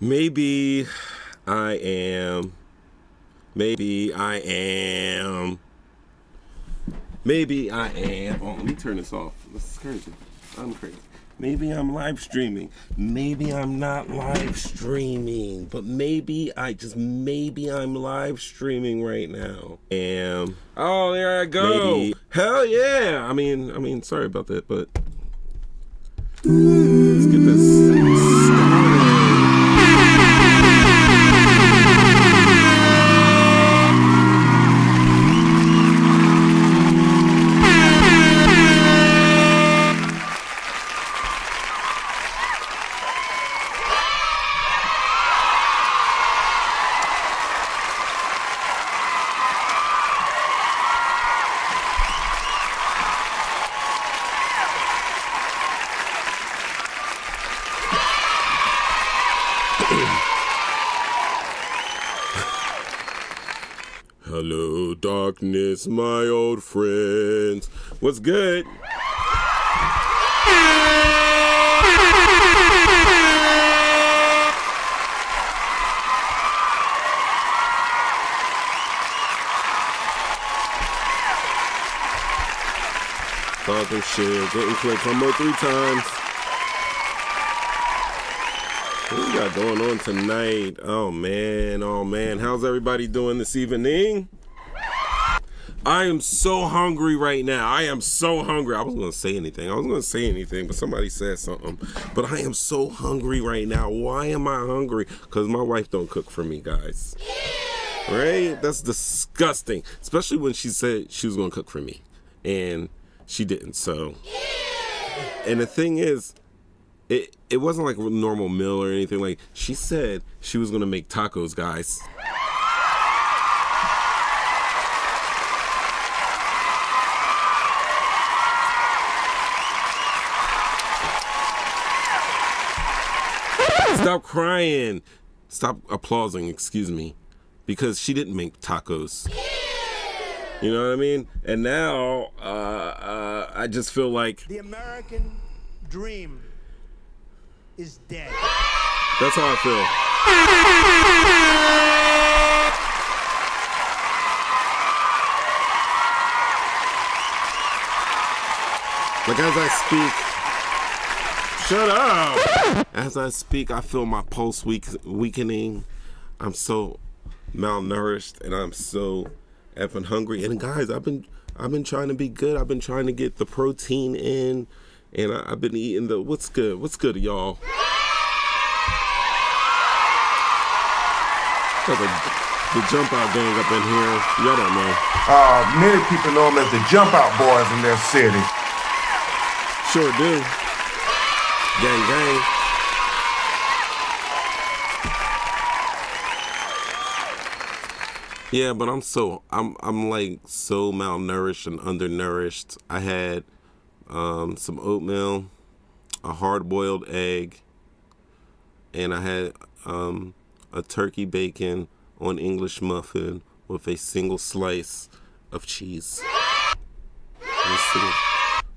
Maybe I am. Maybe I am. Maybe I am. Oh, let me turn this off. This is crazy. I'm crazy. Maybe I'm live streaming. Maybe I'm not live streaming. But maybe I'm live streaming right now. Oh, there I go. Maybe. Hell yeah. I mean, sorry about that, but let's get this started. Hello, darkness, my old friends. What's good? Talking shit, getting clicked promo 3 times. What we got going on tonight? Oh man. How's everybody doing this evening? I am so hungry right now. I am so hungry. I wasn't going to say anything, but somebody said something. But I am so hungry right now. Why am I hungry? Because my wife don't cook for me, guys. Right? That's disgusting. Especially when she said she was going to cook for me. And she didn't, so. And the thing is, it wasn't like a normal meal or anything. Like, she said she was gonna make tacos, guys. Stop crying. Stop applauding, excuse me. Because she didn't make tacos. You know what I mean? And now, I just feel like the American dream is dead. That's how I feel. Like as I speak, shut up. As I speak, I feel my pulse weakening. I'm so malnourished and I'm so effing hungry. And guys, I've been trying to be good. I've been trying to get the protein in. And I've been eating the, what's good, y'all? Got the JumpOut Gang up in here. Y'all don't know. Many people know them as the JumpOut boys in their city. Sure do. Gang. Yeah, but I'm like so malnourished and undernourished. I had some oatmeal, a hard-boiled egg, and I had a turkey bacon on English muffin with a single slice of cheese.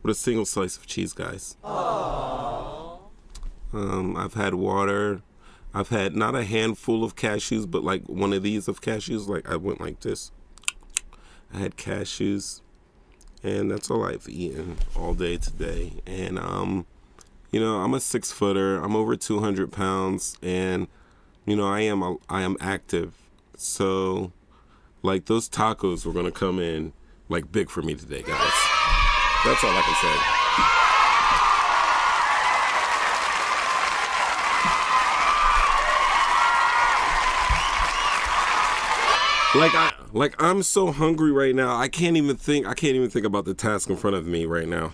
With a single slice of cheese, guys. I've had water. I've had not a handful of cashews, but like one of these of cashews. Like I went like this. I had cashews. And that's all I've eaten all day today. And, you know, I'm a 6-footer. I'm over 200 pounds. And, you know, I am active. So, like, those tacos were going to come in, like, big for me today, guys. That's all I can say. I'm so hungry right now. I can't even think about the task in front of me right now.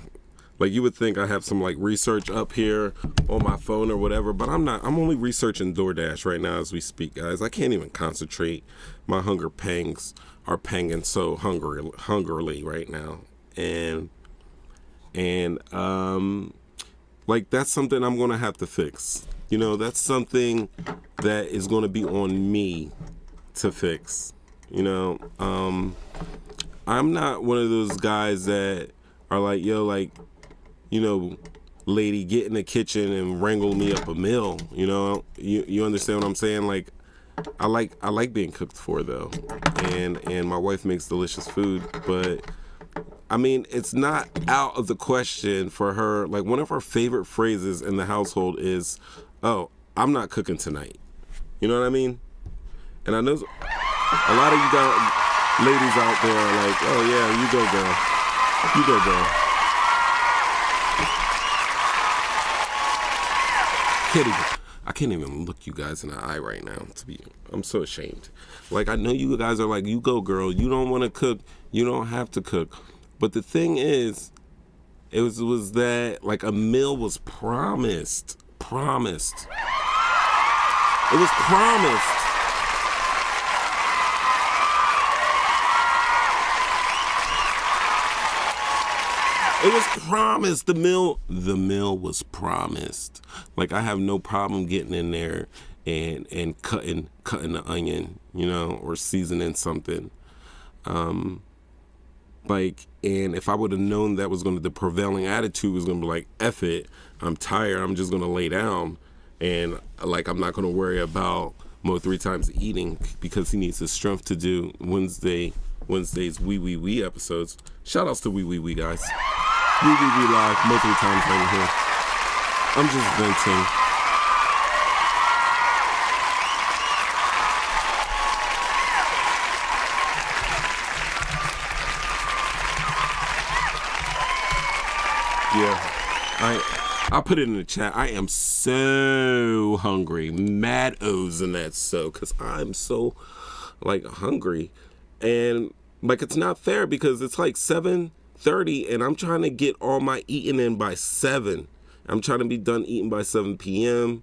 Like you would think I have some like research up here on my phone or whatever, but I'm not. I'm only researching DoorDash right now as we speak, guys. I can't even concentrate. My hunger pangs are panging so hungrily right now. And like that's something I'm going to have to fix. You know, that's something that is going to be on me to fix. You know, I'm not one of those guys that are like, yo, like, you know, lady get in the kitchen and wrangle me up a meal. You know, you understand what I'm saying? Like, I like being cooked for though, and my wife makes delicious food. But I mean, it's not out of the question for her. Like, one of her favorite phrases in the household is, "Oh, I'm not cooking tonight." You know what I mean? And I know a lot of you guys, ladies out there are like, "Oh yeah, you go girl, you go girl." I can't even look you guys in the eye right now. I'm so ashamed. Like, I know you guys are like, "You go girl, you don't want to cook, you don't have to cook." But the thing is, it was that like a meal was promised. It was promised. It was promised. The meal was promised. Like, I have no problem getting in there and cutting the onion, you know, or seasoning something. Like, and if I would have known that was the prevailing attitude was gonna be like, F it, I'm tired, I'm just gonna lay down, and like, I'm not gonna worry about Mo 3 times eating because he needs the strength to do Wednesday's wee episodes. Shout outs to wee guys. Wee live Mo 3 times right here. I'm just venting. Yeah, I'll put it in the chat. I am so hungry. Mad O's in that because I'm so like hungry. And like, it's not fair because it's like 7:30 and I'm trying to get all my eating in by 7. I'm trying to be done eating by 7 p.m.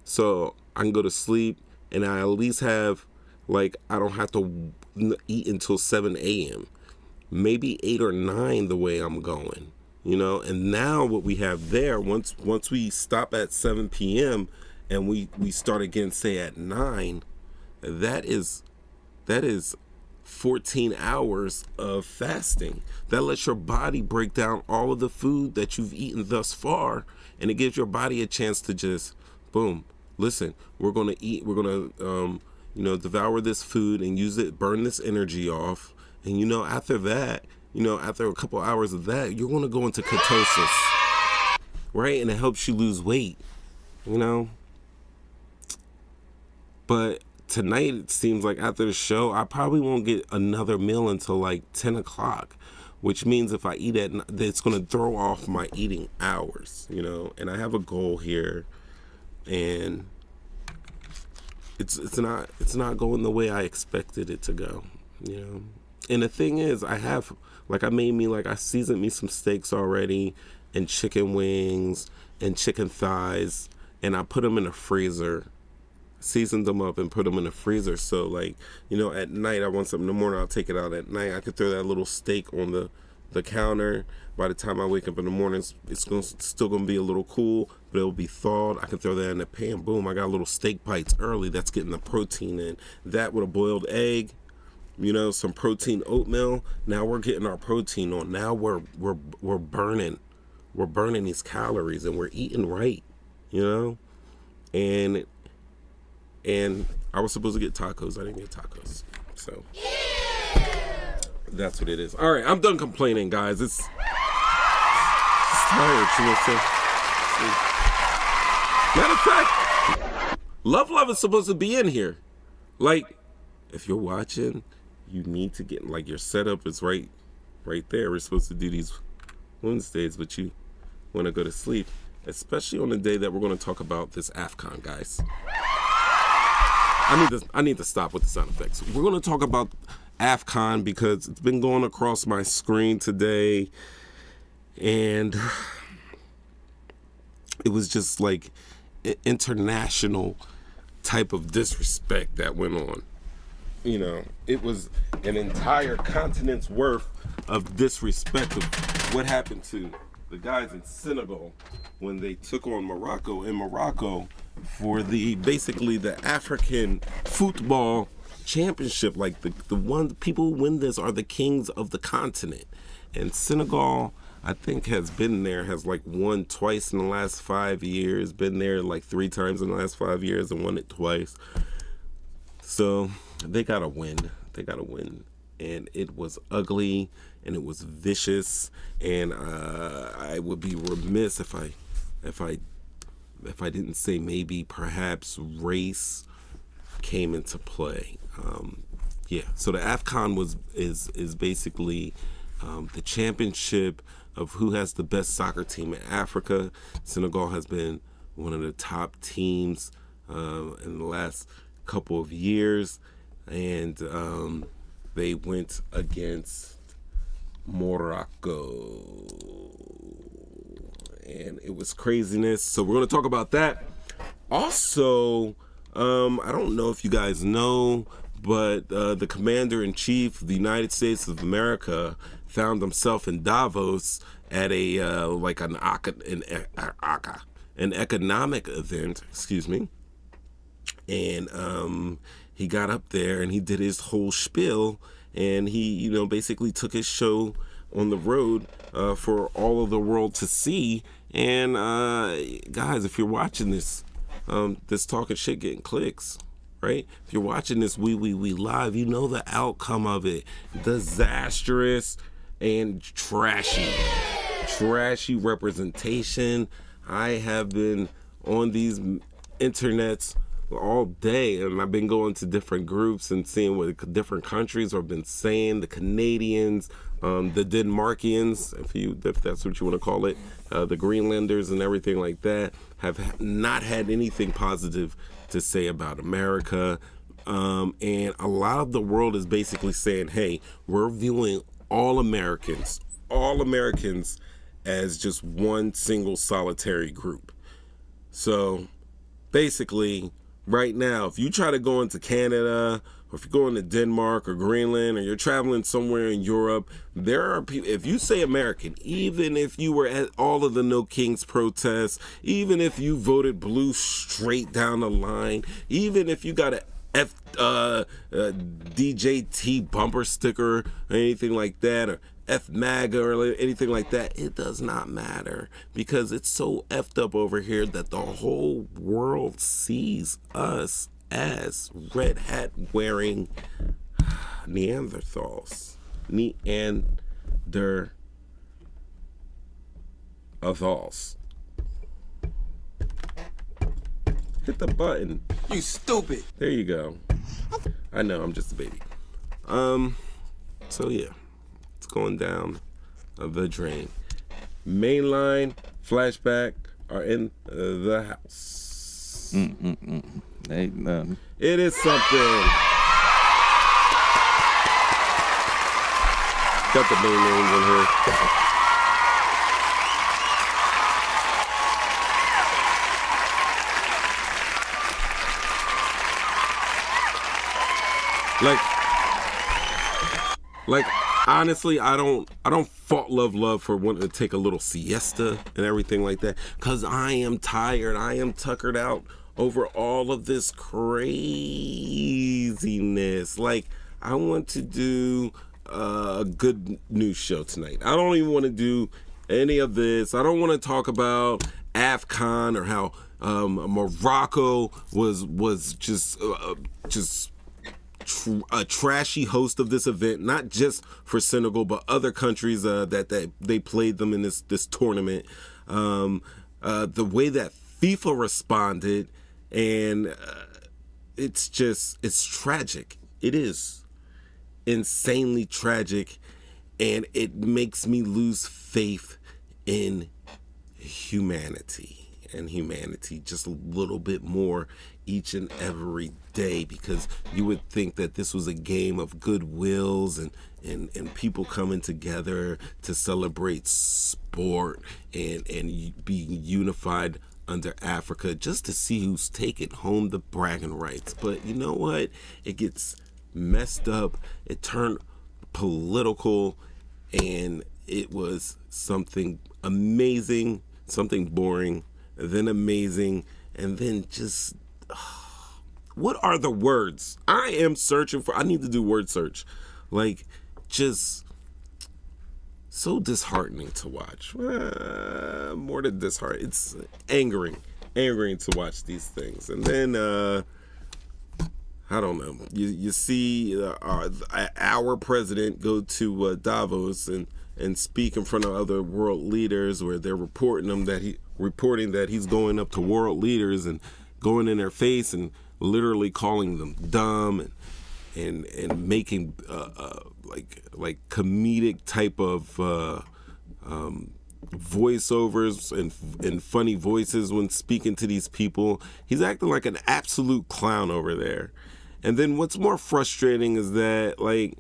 so I can go to sleep and I at least have, like, I don't have to eat until 7 a.m. Maybe 8 or 9 the way I'm going. You know, and now what we have there, once we stop at 7 p.m. and we start again, say at 9, that is 14 hours of fasting. That lets your body break down all of the food that you've eaten thus far, and it gives your body a chance to just, boom, listen, we're gonna devour this food and use it, burn this energy off, and you know, after that, you know, after a couple hours of that, you're going to go into ketosis, right? And it helps you lose weight, you know? But tonight, it seems like after the show, I probably won't get another meal until like 10 o'clock, which means if I eat at night, it's going to throw off my eating hours, you know? And I have a goal here, and it's not going the way I expected it to go, you know? And the thing is, I seasoned me some steaks already, and chicken wings, and chicken thighs, and I put them in the freezer, seasoned them up and put them in the freezer. So, like, you know, at night, I want something in the morning, I'll take it out at night. I could throw that little steak on the counter. By the time I wake up in the morning, it's still going to be a little cool, but it'll be thawed. I can throw that in the pan. Boom, I got little steak bites early. That's getting the protein in. That with a boiled egg, you know, some protein oatmeal. Now we're getting our protein on. Now we're burning these calories, and we're eating right, you know. And I was supposed to get tacos. I didn't get tacos, so that's what it is. All right, I'm done complaining, guys. It's tired. You know, so. Matter of fact, Love is supposed to be in here. Like, if you're watching, you need to get, like, your setup is right there. We're supposed to do these Wednesdays, but you want to go to sleep, especially on the day that we're going to talk about this AFCON, guys. I need to stop with the sound effects. We're going to talk about AFCON because it's been going across my screen today, and it was just like an international type of disrespect that went on. You know, it was an entire continent's worth of disrespect of what happened to the guys in Senegal when they took on Morocco in Morocco for basically the African football championship. Like, the people who win this are the kings of the continent. And Senegal, I think has like won twice in the last 5 years, been there like 3 times in the last 5 years and won it twice. So they got to win. And it was ugly and it was vicious. And I would be remiss if I didn't say maybe perhaps race came into play. So the AFCON is basically the championship of who has the best soccer team in Africa. Senegal has been one of the top teams in the last couple of years, and they went against Morocco, and it was craziness. So we're going to talk about that. Also, I don't know if you guys know, but the Commander-in-Chief of the United States of America found himself in Davos at a an economic event, and he got up there and he did his whole spiel, and he basically took his show on the road for all of the world to see. And guys, if you're watching this talking shit getting clicks, right? If you're watching this we live, you know the outcome of it. Disastrous and trashy representation. I have been on these internets all day, and I've been going to different groups and seeing what different countries have been saying. The Canadians, the Denmarkians, if that's what you want to call it, the Greenlanders and everything like that, have not had anything positive to say about America. And a lot of the world is basically saying, hey, we're viewing all Americans as just one single solitary group. So basically, right now, if you try to go into Canada, or if you're going to Denmark or Greenland, or you're traveling somewhere in Europe, there are people, if you say American, even if you were at all of the No Kings protests, even if you voted blue straight down the line, even if you got a DJT bumper sticker or anything like that, or F-MAGA or anything like that, it does not matter, because it's so effed up over here that the whole world sees us as red hat wearing Neanderthals. Hit the button. You stupid. There you go. I know, I'm just a baby. So yeah, it's going down the drain. Mainline, Flashback are in the house. Ain't nothing. It is something. Got the main names in here. Like honestly, I don't fault love for wanting to take a little siesta and everything like that, cause I am tired. I am tuckered out over all of this craziness. Like, I want to do a good news show tonight. I don't even want to do any of this. I don't want to talk about AFCON or how Morocco was just a trashy host of this event, not just for Senegal but other countries that they played them in this tournament. The way that FIFA responded, and it's tragic. It is insanely tragic, and it makes me lose faith in humanity just a little bit more each and every day, because you would think that this was a game of goodwills and people coming together to celebrate sport and being unified under Africa, just to see who's taking home the bragging rights. But you know what? It gets messed up. It turned political, and it was something amazing, something boring, then amazing, and then just what are the words? I need to do word search. Like, just so disheartening to watch. More than disheartening, it's angering to watch these things. And then I don't know. You see our president go to Davos and speak in front of other world leaders, where they're reporting that he's going up to world leaders and going in their face and literally calling them dumb and making like comedic type of voiceovers and funny voices when speaking to these people. He's acting like an absolute clown over there. And then what's more frustrating is that like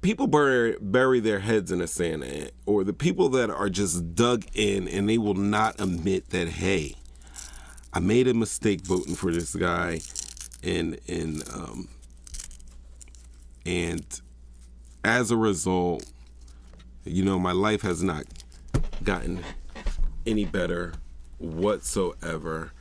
people bury their heads in the sand, or the people that are just dug in and they will not admit that, hey, I made a mistake voting for this guy, and as a result, my life has not gotten any better whatsoever.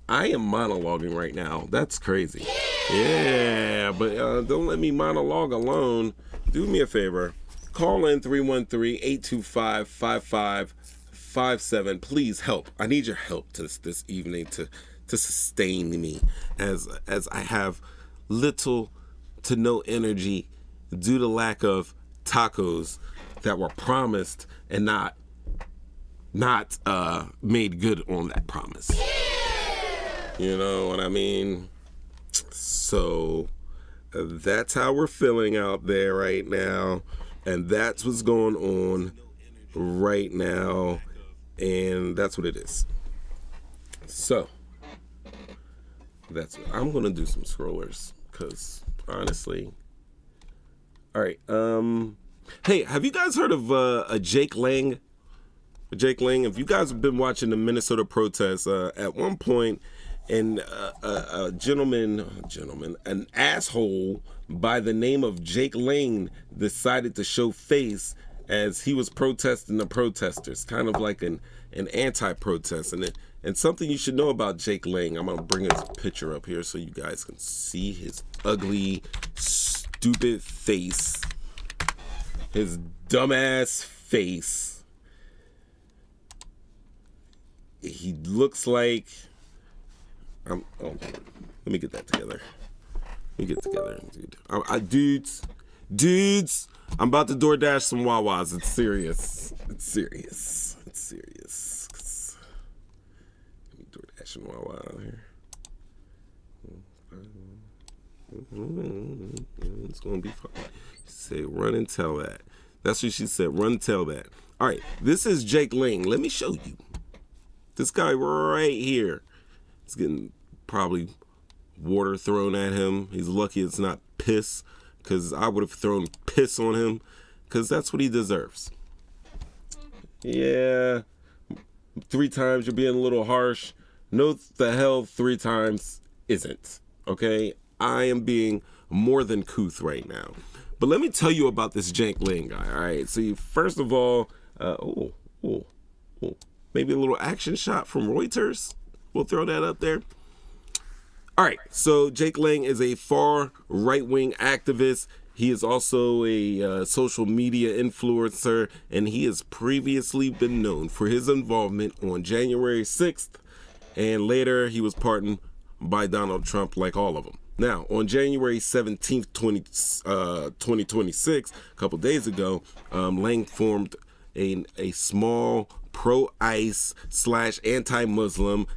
I am monologuing right now. That's crazy. Yeah, but don't let me monologue alone. Do me a favor. Call in 313-825-5557. Please help. I need your help this evening to sustain me as I have little to no energy due to lack of tacos that were promised and not made good on that promise. You know what I mean? So that's how we're feeling out there right now, and that's what's going on right now, and that's what it is. So I'm gonna do some scrollers, because honestly, all right. Hey, have you guys heard of Jake Lang? Jake Lang. If you guys have been watching the Minnesota protests, at one point, and a an asshole by the name of Jake Lang decided to show face as he was protesting the protesters, kind of like an anti-protest. And something you should know about Jake Lang, I'm gonna bring his picture up here so you guys can see his ugly, stupid face, his dumbass face. He looks like, let me get that together. Dude. Dudes, I'm about to DoorDash some Wawas. It's serious. Let me DoorDash some Wawa out here. It's gonna be fun. Say, run and tell that. That's what she said. Run and tell that. All right, this is Jake Lang. Let me show you. This guy right here. He's getting probably water thrown at him. He's lucky it's not piss, because I would have thrown piss on him, because that's what he deserves. Yeah, 3 times you're being a little harsh. No, the hell 3 times isn't, okay? I am being more than couth right now. But let me tell you about this Jake Lang guy, all right? So first of all, maybe a little action shot from Reuters. We'll throw that up there. All right, so Jake Lang is a far right-wing activist. He is also a social media influencer, and he has previously been known for his involvement on January 6th, and later he was pardoned by Donald Trump, like all of them. Now, on January 17th, 2026, a couple days ago, Lang formed a small pro-ICE / anti-Muslim /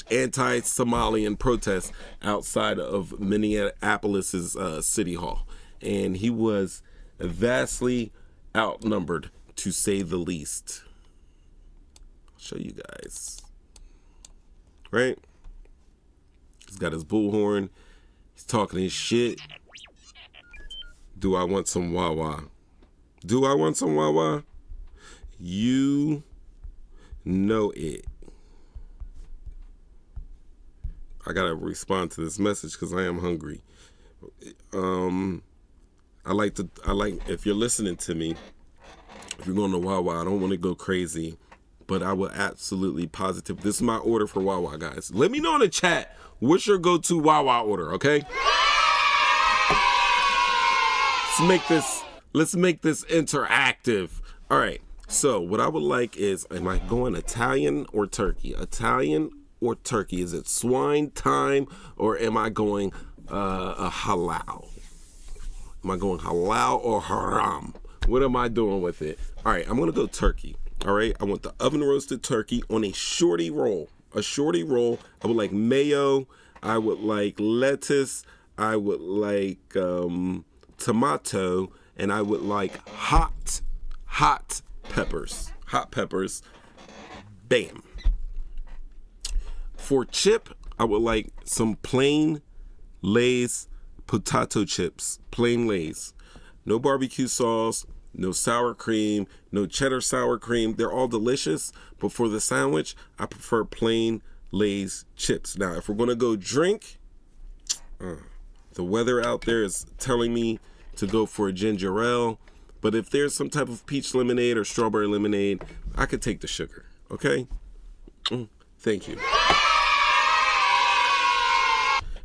anti-Somalian protest outside of Minneapolis's City Hall. And he was vastly outnumbered, to say the least. I'll show you guys. Right? He's got his bullhorn. He's talking his shit. Do I want some Wawa? Do I want some Wawa? You know it. I gotta respond to this message because I am hungry. I like if you're listening to me, if you're going to Wawa, I don't want to go crazy, but I will absolutely positive. This is my order for Wawa, guys. Let me know in the chat what's your go-to Wawa order, okay? Let's make this Let's make this interactive. All right. So what I would like is, am I going Italian or turkey? Italian or turkey? Is it swine time or am I going a halal? Am I going halal or haram? What am I doing with it? All right, I'm gonna go turkey. All right, I want the oven roasted turkey on a shorty roll. A shorty roll. I would like mayo. I would like lettuce. I would like tomato, and I would like hot peppers. Hot peppers. Bam. For chip, I would like some plain Lay's potato chips. Plain Lay's. No barbecue sauce, no sour cream, no cheddar sour cream. They're all delicious, but for the sandwich, I prefer plain Lay's chips. Now, if we're gonna go drink, the weather out there is telling me to go for a ginger ale, but if there's some type of peach lemonade or strawberry lemonade, I could take the sugar, okay? Thank you.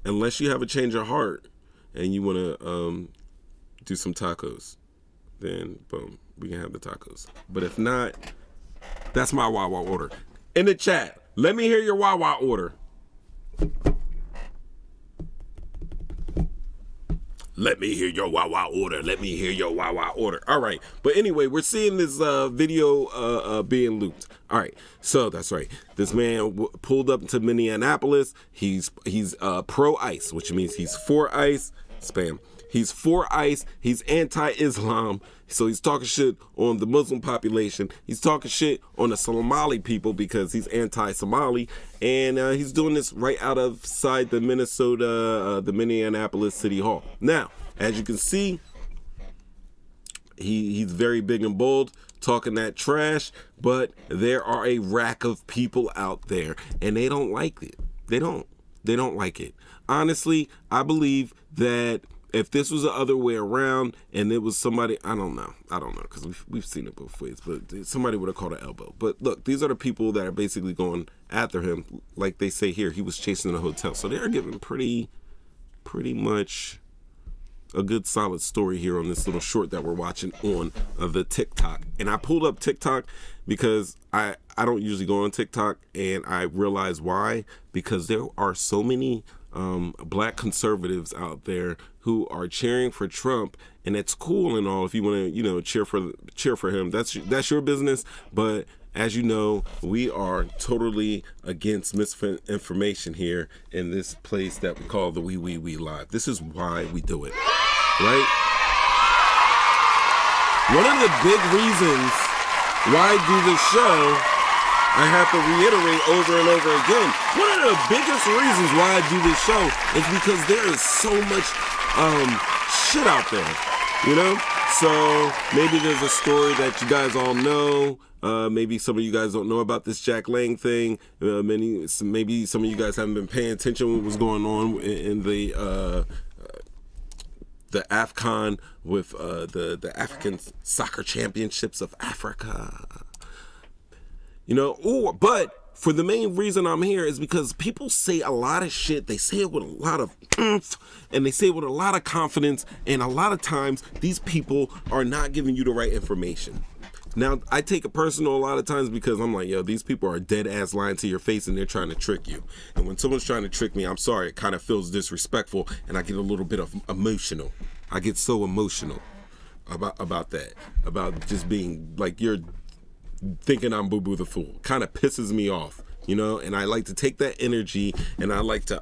Unless you have a change of heart and you wanna do some tacos, then boom, we can have the tacos. But if not, that's my Wawa order. In the chat, let me hear your Wawa order. Let me hear your Wawa order. Let me hear your Wawa order. All right. But anyway, we're seeing this video being looped. All right. So that's right. This man pulled up to Minneapolis. He's pro ICE, which means he's for ICE. Spam. He's for ICE. He's anti-Islam. So he's talking shit on the Muslim population. He's talking shit on the Somali people because he's anti-Somali. And he's doing this right outside the Minneapolis City Hall. Now, as you can see, he's very big and bold, talking that trash. But there are a rack of people out there, and they don't like it. They don't like it. Honestly, I believe that if this was the other way around and it was somebody, I don't know, because we've seen it both ways, but somebody would have caught an elbow. But look, these are the people that are basically going after him. Like they say here, he was chasing a hotel. So they're giving pretty much a good solid story here on this little short that we're watching on the TikTok. And I pulled up TikTok because I don't usually go on TikTok, and I realize why, because there are so many black conservatives out there who are cheering for Trump, and it's cool and all if you want to cheer for him. That's your business. But as you know, we are totally against misinformation here in this place that we call the We Live. This is why we do it, right? One of the big reasons why I do this show, I have to reiterate over and over again, one of the biggest reasons why I do this show is because there is so much shit out there, So maybe there's a story that you guys all know. Maybe some of you guys don't know about this Jack Lang thing. Maybe some of you guys haven't been paying attention to what was going on in the AFCON with the African Soccer Championships of Africa. But for the main reason I'm here is because people say a lot of shit. They say it with a lot of oomph, and they say it with a lot of confidence. And a lot of times, these people are not giving you the right information. Now, I take it personal a lot of times because I'm like, yo, these people are dead ass lying to your face and they're trying to trick you. And when someone's trying to trick me, I'm sorry, it kind of feels disrespectful, and I get a little bit of emotional. I get so emotional about that, about just being like, you're thinking I'm Boo Boo the Fool. Kind of pisses me off, and I like to take that energy and I like to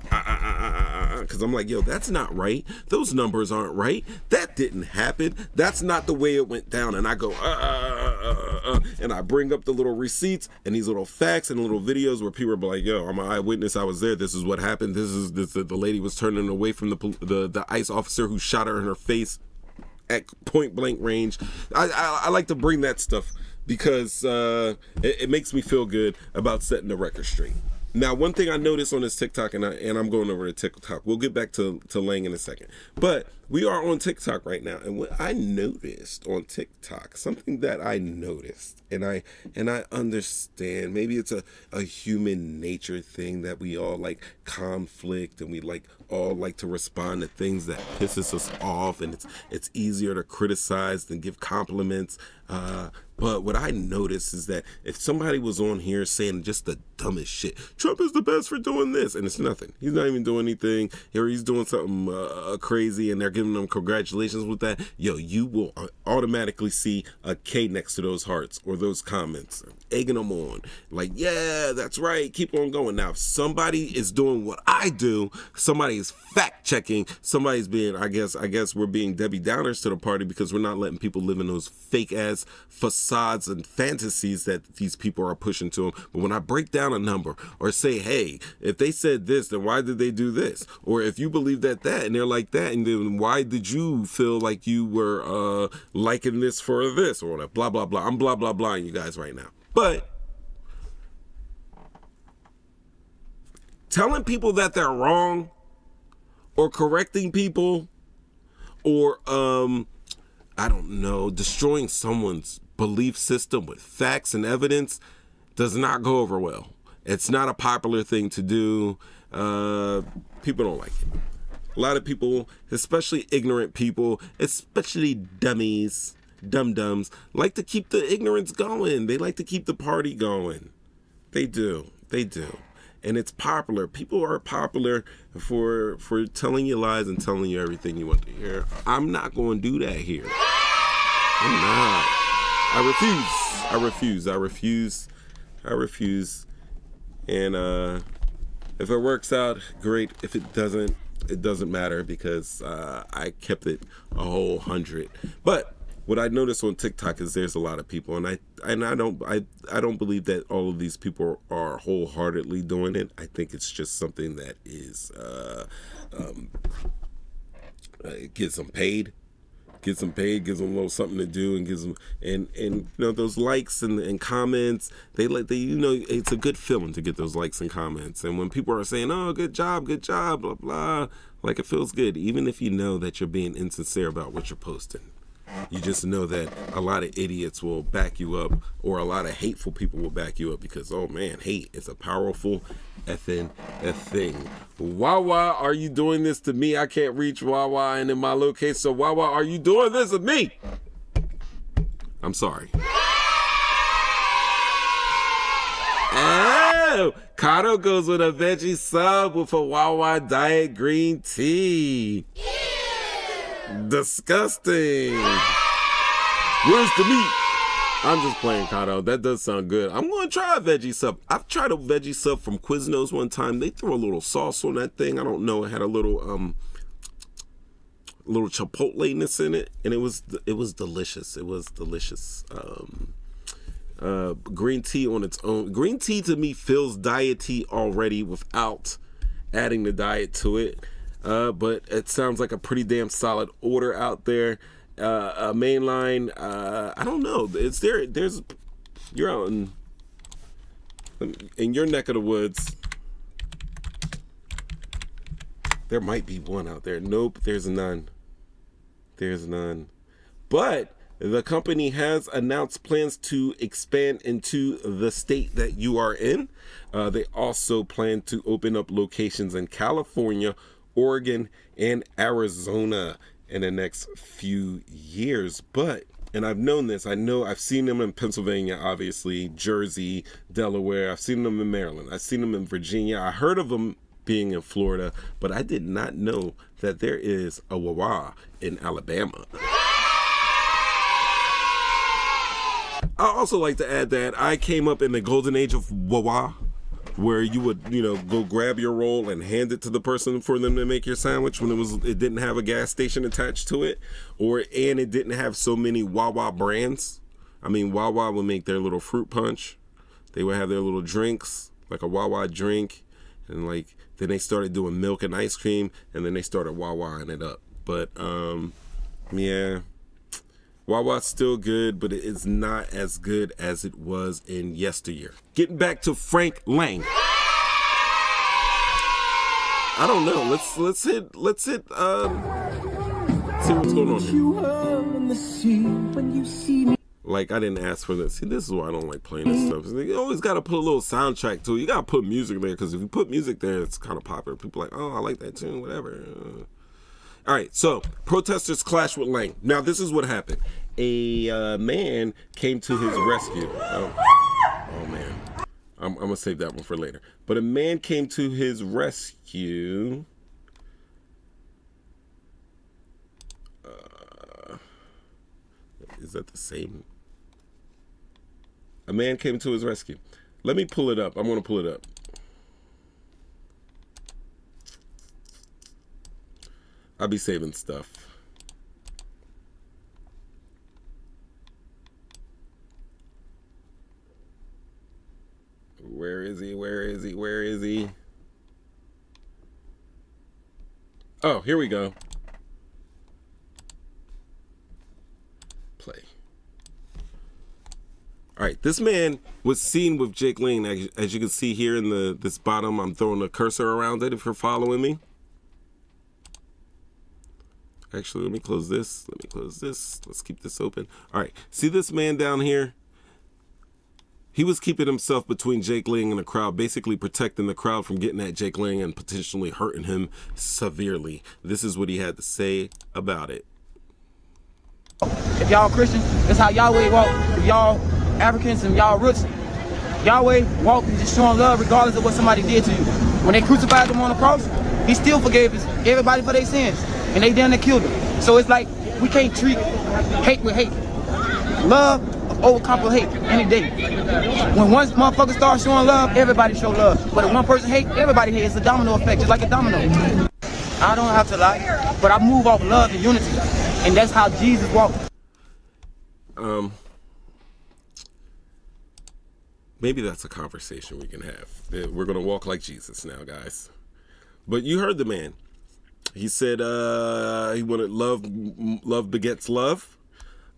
because I'm like, yo, that's not right. Those numbers aren't right. That didn't happen. That's not the way it went down. And I go and I bring up the little receipts and these little facts and little videos where people are like, yo, I'm an eyewitness, I was there, this is what happened, the lady was turning away from the ICE officer who shot her in her face at point blank range. I like to bring that stuff because it makes me feel good about setting the record straight. Now, one thing I noticed on this TikTok, and I'm going over to TikTok. We'll get back to Lang in a second. But we are on TikTok right now, and what I noticed on TikTok, something that I noticed, and I understand, maybe it's a human nature thing that we all like conflict, and we all like to respond to things that pisses us off, and it's easier to criticize than give compliments. But what I noticed is that if somebody was on here saying just the dumbest shit, Trump is the best for doing this, and it's nothing. He's not even doing anything, or he's doing something crazy, and they're giving them congratulations with that. Yo, you will automatically see a K next to those hearts or those comments, egging them on. Like, yeah, that's right. Keep on going. Now, if somebody is doing what I do, somebody is fact checking, somebody's being, I guess we're being Debbie Downers to the party because we're not letting people live in those fake ass facades and fantasies that these people are pushing to them. But when I break down a number or say, hey, if they said this, then why did they do this? Or if you believe that and they're like that, and then why did you feel like you were liking this for this or whatever, blah, blah, blah. I'm blah, blah, blah, you guys right now. But telling people that they're wrong or correcting people or, I don't know, destroying someone's belief system with facts and evidence does not go over well. It's not a popular thing to do. People don't like it. A lot of people, especially ignorant people, especially dummies, dum-dums, like to keep the ignorance going. They like to keep the party going. They do. And it's popular. People are popular for telling you lies and telling you everything you want to hear. I'm not going to do that here. I'm not. I refuse. And if it works out, great. If it doesn't, it doesn't matter because I kept it a whole 100. But what I noticed on TikTok is there's a lot of people, and I don't believe that all of these people are wholeheartedly doing it. I think it's just something that is gets them paid, gives them a little something to do, and gives them and you know those likes and comments. They it's a good feeling to get those likes and comments. And when people are saying, "Oh, good job," blah blah, like it feels good, even if you know that you're being insincere about what you're posting. You just know that a lot of idiots will back you up, or a lot of hateful people will back you up because, oh man, hate is a powerful effing thing. Wawa, are you doing this to me? I can't reach Wawa and in my location, so Wawa, are you doing this to me? I'm sorry. Oh, Kato goes with a veggie sub with a Wawa diet green tea. Disgusting. Where's the meat? I'm just playing, Kato. That does sound good. I'm going to try a veggie sub. I've tried a veggie sub from Quiznos one time. They threw a little sauce on that thing. I don't know. It had a little chipotle-ness in it, and it was delicious. It was delicious. Green tea on its own. Green tea to me feels diet-y already without adding the diet to it. But it sounds like a pretty damn solid order out there. Mainline, I don't know. You're out in your neck of the woods. There might be one out there. Nope, there's none. But the company has announced plans to expand into the state that you are in. They also plan to open up locations in California, Oregon, and Arizona in the next few years. And I've known this, I've seen them in Pennsylvania, obviously, Jersey, Delaware. I've seen them in Maryland. I've seen them in Virginia. I heard of them being in Florida, but I did not know that there is a Wawa in Alabama. I also like to add that I came up in the golden age of Wawa, where you would, go grab your roll and hand it to the person for them to make your sandwich when it didn't have a gas station attached to it, and it didn't have so many Wawa brands. I mean, Wawa would make their little fruit punch. They would have their little drinks, like a Wawa drink, and then they started doing milk and ice cream, and then they started Wawaing it up. But yeah, Wawa's still good, but it is not as good as it was in yesteryear. Getting back to Frank Lang. I don't know. Let's hit see what's going on here. Like, I didn't ask for this. See, this is why I don't like playing this stuff. You always got to put a little soundtrack to it. You got to put music there, because if you put music there, it's kind of popular. People are like, oh, I like that tune, whatever. All right, so protesters clash with Lang. Now, this is what happened. A man came to his rescue. Oh man. I'm going to save that one for later. But a man came to his rescue. Is that the same? A man came to his rescue. Let me pull it up. I'm going to pull it up. I'll be saving stuff. Where is he? Where is he? Where is he? Oh, here we go. Play. All right, this man was seen with Jake Lang. As you can see here in this bottom, I'm throwing a cursor around it if you're following me. Actually, let me close this. Let me close this. Let's keep this open. All right, see this man down here? He was keeping himself between Jake Lang and the crowd, basically protecting the crowd from getting at Jake Lang and potentially hurting him severely. This is what he had to say about it. If y'all Christians, that's how Yahweh walk. If y'all Africans and y'all roots, Yahweh walk and just showing love regardless of what somebody did to you. When they crucified him on the cross, he still forgave everybody for their sins, and they done killed him. So it's like we can't treat hate with hate. Love overcome hate any day. When one motherfucker starts showing love, everybody show love. But if one person hate, everybody hate. It's a domino effect, just like a domino. I don't have to lie, but I move off love and unity, and that's how Jesus walked. Maybe that's a conversation we can have. We're gonna walk like Jesus now, guys. But you heard the man. He said he wanted love begets love.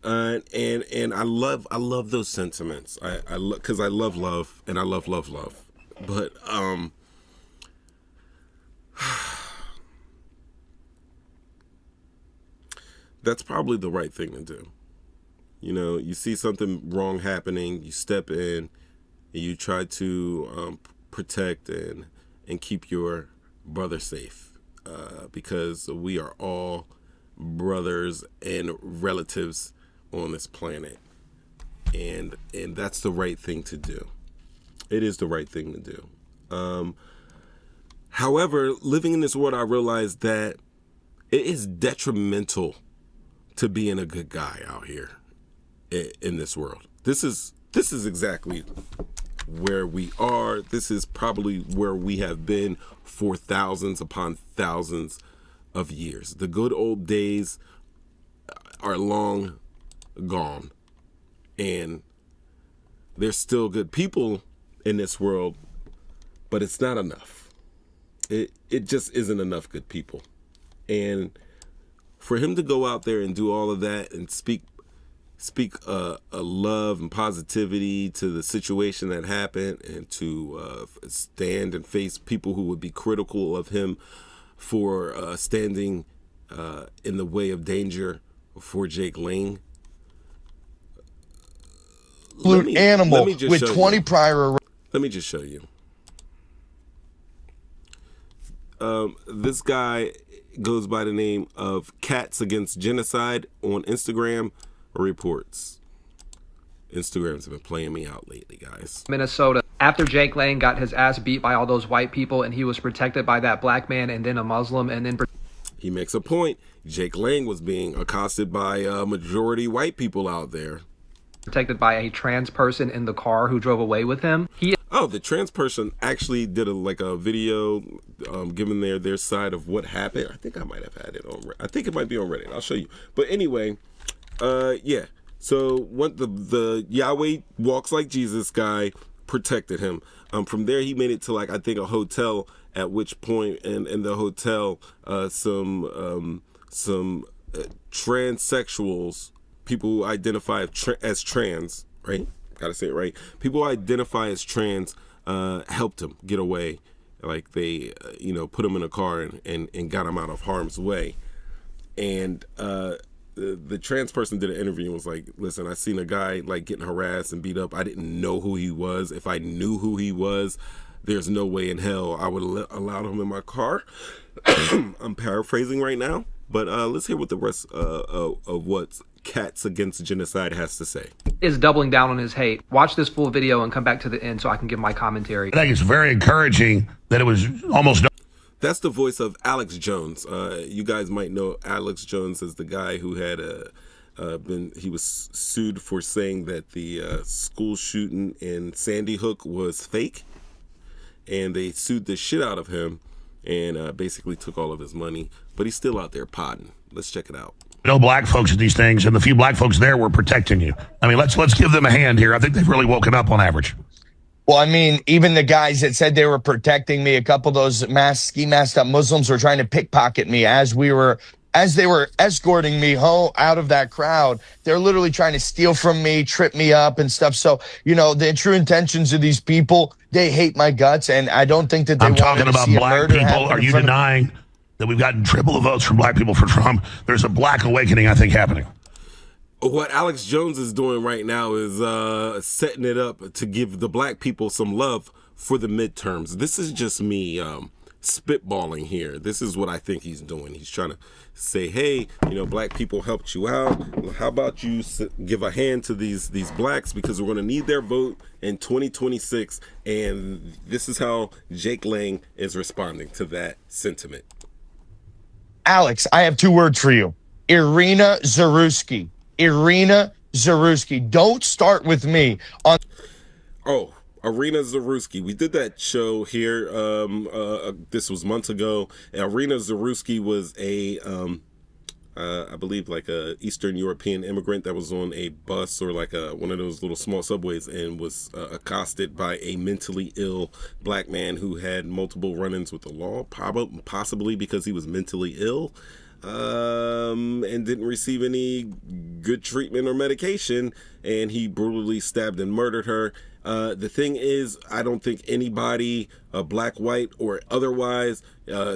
And I love those sentiments. I love, because I love love, and I love love. But that's probably the right thing to do. You know, you see something wrong happening, you step in, and you try to protect and keep your brother safe, because we are all brothers and relatives on this planet, and that's the right thing to do. It is the right thing to do. However, living in this world, I realized that it is detrimental to being a good guy out here in this world. This is exactly where we are. This is probably where we have been for thousands upon thousands of years. The good old days are long gone, and there's still good people in this world, but it's not enough. It just isn't enough good people. And for him to go out there and do all of that and speak a love and positivity to the situation that happened, and to stand and face people who would be critical of him for standing in the way of danger for Jake Lang. Animal with 20 prior. Let me just show you. This guy goes by the name of Cats Against Genocide on Instagram reports. Instagram's been playing me out lately, guys. Minnesota. After Jake Lang got his ass beat by all those white people, and he was protected by that black man and then a Muslim, and then he makes a point. Jake Lang was being accosted by a majority white people out there. Protected by a trans person in the car who drove away with him. The trans person actually did a video giving their side of what happened. I think I might have had it on. I think it might be on Reddit. I'll show you. But anyway, yeah. So what the Yahweh walks like Jesus guy protected him. From there, he made it to I think a hotel. At which point, in the hotel, some transsexuals, people who identify as trans, right? Gotta say it right. People who identify as trans helped him get away like they put him in a car and got him out of harm's way. And the trans person did an interview and was like, listen, I seen a guy like getting harassed and beat up. I didn't know who he was. If I knew who he was, there's no way in hell I would have allowed him in my car. I'm paraphrasing right now, but let's hear what the rest of what Cats Against Genocide has to say. Is doubling down on his hate. Watch this full video and come back to the end so I can give my commentary. I think it's very encouraging that it was almost. That's the voice of Alex Jones. You guys might know Alex Jones as the guy who had he was sued for saying that the school shooting in Sandy Hook was fake, and they sued the shit out of him and basically took all of his money. But he's still out there podding. Let's check it out. No black folks at these things, and the few black folks there were protecting you. I mean, let's give them a hand here. I think they've really woken up on average. Well, I mean, even the guys that said they were protecting me, a couple of those ski masked up Muslims were trying to pickpocket me as they were escorting me home out of that crowd. They're literally trying to steal from me, trip me up and stuff. So, the true intentions of these people, they hate my guts, and I don't think that they. I'm talking about black people. Are you denying that we've gotten triple the votes from black people for Trump? There's a black awakening, I think, happening. What Alex Jones is doing right now is setting it up to give the black people some love for the midterms. This is just me spitballing here. This is what I think he's doing. He's trying to say, hey, black people helped you out. How about you give a hand to these blacks, because we're going to need their vote in 2026. And this is how Jake Lang is responding to that sentiment. Alex, I have two words for you. Irina Zaruski. Irina Zaruski. Don't start with me on. Oh, Irina Zaruski. We did that show here. This was months ago. Irina Zaruski was I believe like a Eastern European immigrant that was on a bus or like one of those little small subways and was accosted by a mentally ill black man who had multiple run-ins with the law, possibly because he was mentally ill. And didn't receive any good treatment or medication, and he brutally stabbed and murdered her. The thing is, I don't think anybody, black, white, or otherwise,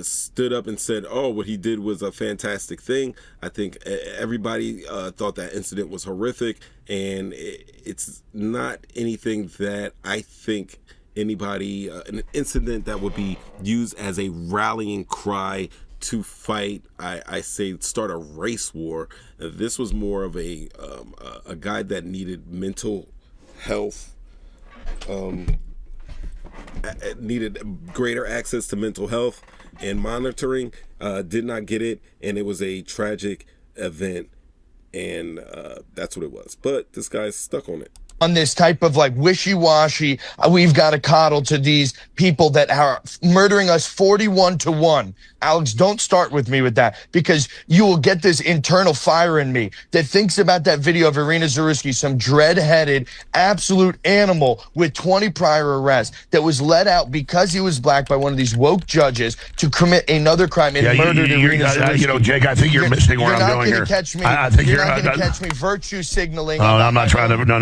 stood up and said, oh, what he did was a fantastic thing. I think everybody thought that incident was horrific, and it's not anything that I think anybody, an incident that would be used as a rallying cry to fight, I say, start a race war. This was more of a guy that needed mental health, needed greater access to mental health and monitoring, did not get it, and it was a tragic event, and that's what it was. But this guy's stuck on it. On this type of like wishy-washy, we've got to coddle to these people that are murdering us 41-1. Alex, don't start with me with that, because you will get this internal fire in me that thinks about that video of Irina Zaruski, some dread-headed, absolute animal with 20 prior arrests that was let out because he was black by one of these woke judges to commit another crime and murdered Irina Zaruski. Jake, I think you're missing where I'm going here. I think you're not going to catch me virtue signaling. Oh, I'm not trying to. No.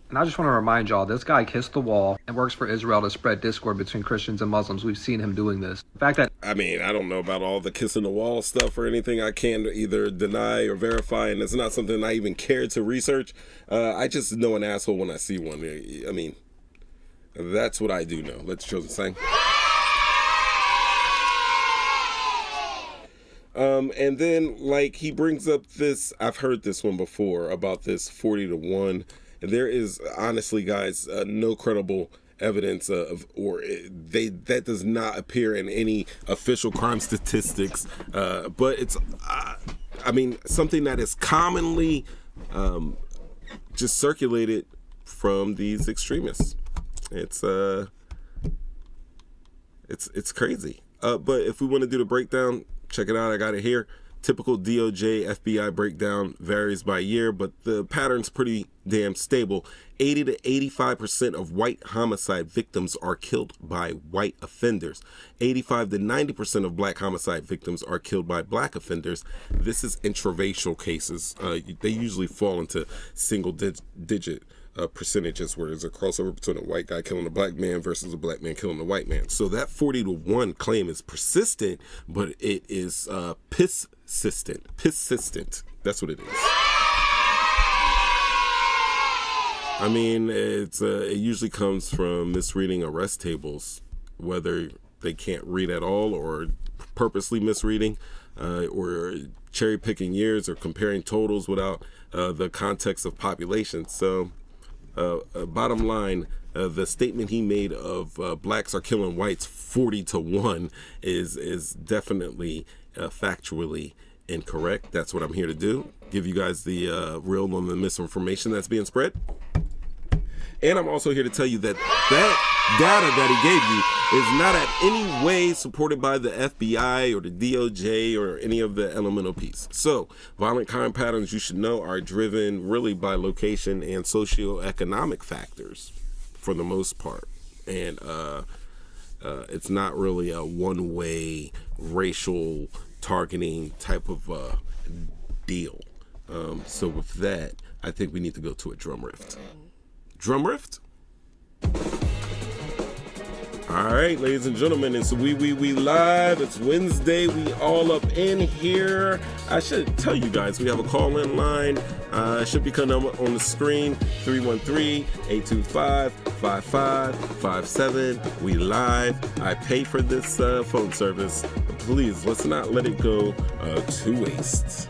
And I just want to remind y'all, this guy kissed the wall and works for Israel to spread discord between Christians and Muslims. We've seen him doing this. The fact that, I mean, I don't know about all the kissing the wall stuff or anything. I can't either deny or verify, and it's not something I even care to research. I just know an asshole when I see one. I mean, that's what I do know. Let's chosen sing. And then, like, he brings up this, I've heard this one before, about this 40-1. There is, honestly, guys, no credible evidence that does not appear in any official crime statistics. But it's, I mean, something that is commonly just circulated from these extremists. It's crazy. But if we want to do the breakdown, check it out. I got it here. Typical DOJ FBI breakdown varies by year, but the pattern's pretty damn stable. 80 to 85% of white homicide victims are killed by white offenders. 85 to 90% of black homicide victims are killed by black offenders. This is intraracial cases. They usually fall into single digit percentages where there's a crossover between a white guy killing a black man versus a black man killing a white man. So that 40-to-1 claim is persistent, but it is persistent. That's what it is. I mean, it usually comes from misreading arrest tables, whether they can't read at all or purposely misreading, or cherry picking years or comparing totals without the context of population. So bottom line, the statement he made of blacks are killing whites 40-to-1 is definitely factually incorrect. That's what I'm here to do. Give you guys the real on the misinformation that's being spread. And I'm also here to tell you that that data that he gave you is not at any way supported by the FBI or the DOJ or any of the LMNOPs. So violent crime patterns, you should know, are driven really by location and socioeconomic factors for the most part. And it's not really a one-way racial targeting type of deal. So with that, I think we need to go to a drum riff. Drum riff? All right, ladies and gentlemen, it's we live. It's Wednesday. We all up in here. I should tell you guys, we have a call-in line. It should be coming up on the screen, 313-825-5557. We live. I pay for this phone service. Please, let's not let it go to waste.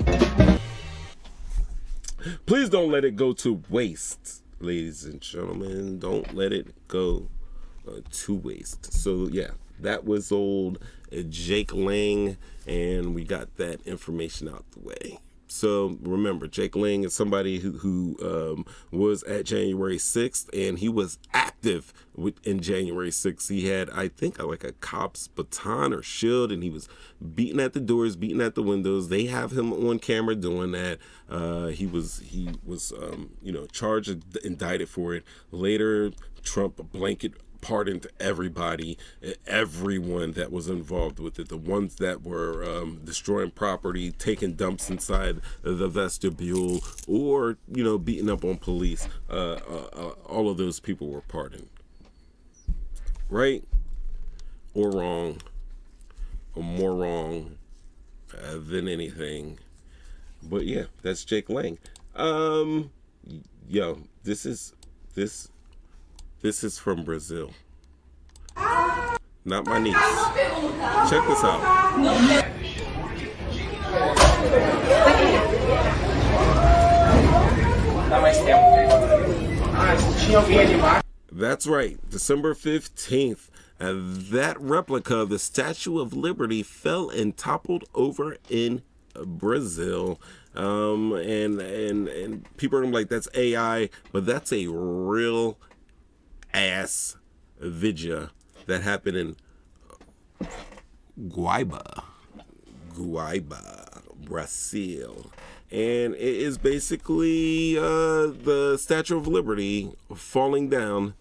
Please don't let it go to waste. Ladies and gentlemen, don't let it go to waste. So yeah, that was old Jake Lang, and we got that information out the way. So remember, Jake Lang is somebody who was at January 6th, and he was active in January 6th. He had, I think, like a cop's baton or shield, and he was beating at the doors, beating at the windows. They have him on camera doing that. He was charged and indicted for it. Later, Trump blanket pardoned everybody, everyone that was involved with it. The ones that were destroying property, taking dumps inside the vestibule, or beating up on police. All of those people were pardoned. Right or wrong, or more wrong than anything. But yeah, that's Jake Lang. Yo, this is from Brazil. Not my niece. Check this out. That's right, December 15th. That replica of the Statue of Liberty fell and toppled over in Brazil. And people are like, that's AI, but that's a real ass vidya that happened in Guaiba, Brazil. And it is basically the Statue of Liberty falling down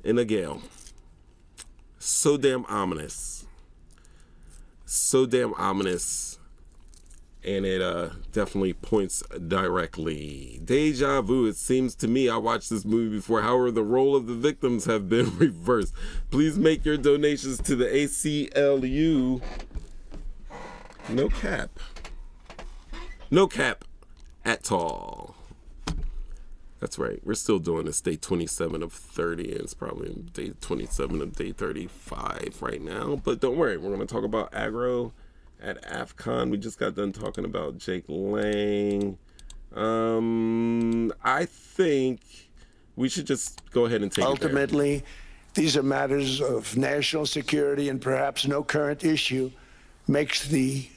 in a gale. So damn ominous. And it definitely points directly. Deja vu. It seems to me I watched this movie before. However, the role of the victims have been reversed. Please make your donations to the ACLU. No cap. No cap at all. That's right. We're still doing this day 27 of 30. And it's probably day 27 of day 35 right now. But don't worry. We're going to talk about Aggro at AFCON. We just got done talking about Jake Lang. I think we should just go ahead and take Ultimately, it these are matters of national security, and perhaps no current issue makes the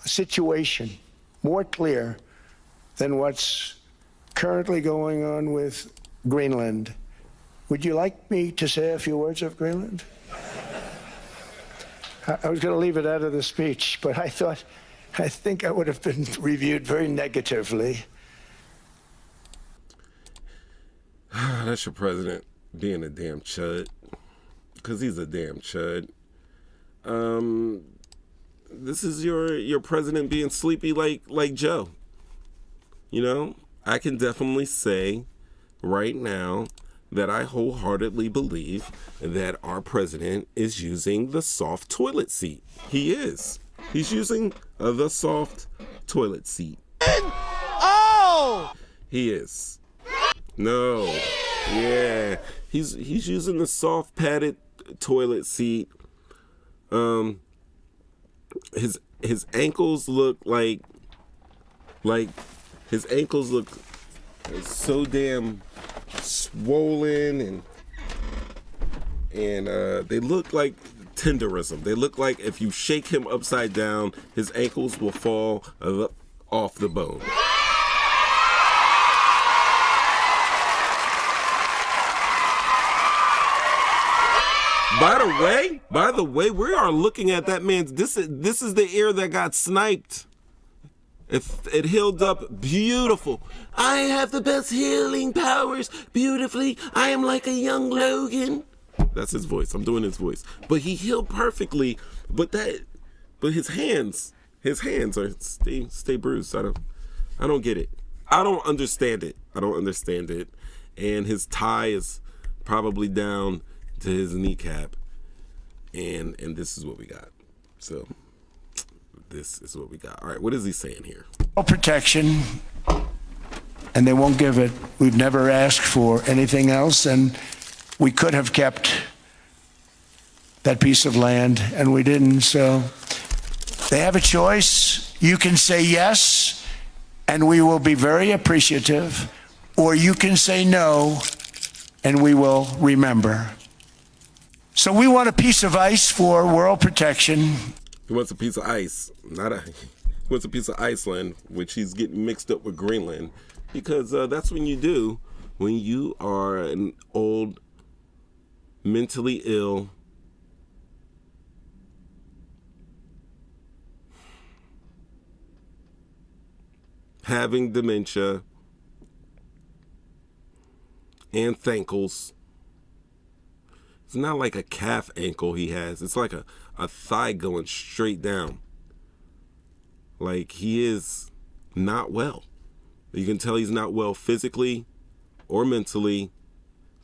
situation more clear than what's currently going on with Greenland. Would you like me to say a few words of Greenland? I was going to leave it out of the speech, but I think I would have been reviewed very negatively. That's your president being a damn chud. Because he's a damn chud. This is your president being sleepy like Joe. You know, I can definitely say right now that I wholeheartedly believe that our president is using the soft toilet seat. He is. He's using the soft toilet seat. Oh! He is. No. Yeah. He's using the soft padded toilet seat. His ankles look like his ankles look so damn swollen, and they look like tenderism. They look like if you shake him upside down, his ankles will fall off the bone. By the way, we are looking at that man's. This is the ear that got sniped. It healed up beautiful. I have the best healing powers beautifully. I am like a young Logan. That's his voice. I'm doing his voice. But he healed perfectly. But his hands are stay bruised. I don't get it. I don't understand it. And his tie is probably down to his kneecap. And this is what we got. So this is what we got. All right, what is he saying here? Protection, and they won't give it. We've never asked for anything else, and we could have kept that piece of land, and we didn't. So they have a choice. You can say yes, and we will be very appreciative, or you can say no, and we will remember. So we want a piece of ice for world protection. He wants a piece of ice, he wants a piece of Iceland, which he's getting mixed up with Greenland, because that's when you do, when you are an old, mentally ill, having dementia, and thankles. It's not like a calf ankle he has. It's like a thigh going straight down. Like, he is not well. You can tell he's not well physically or mentally.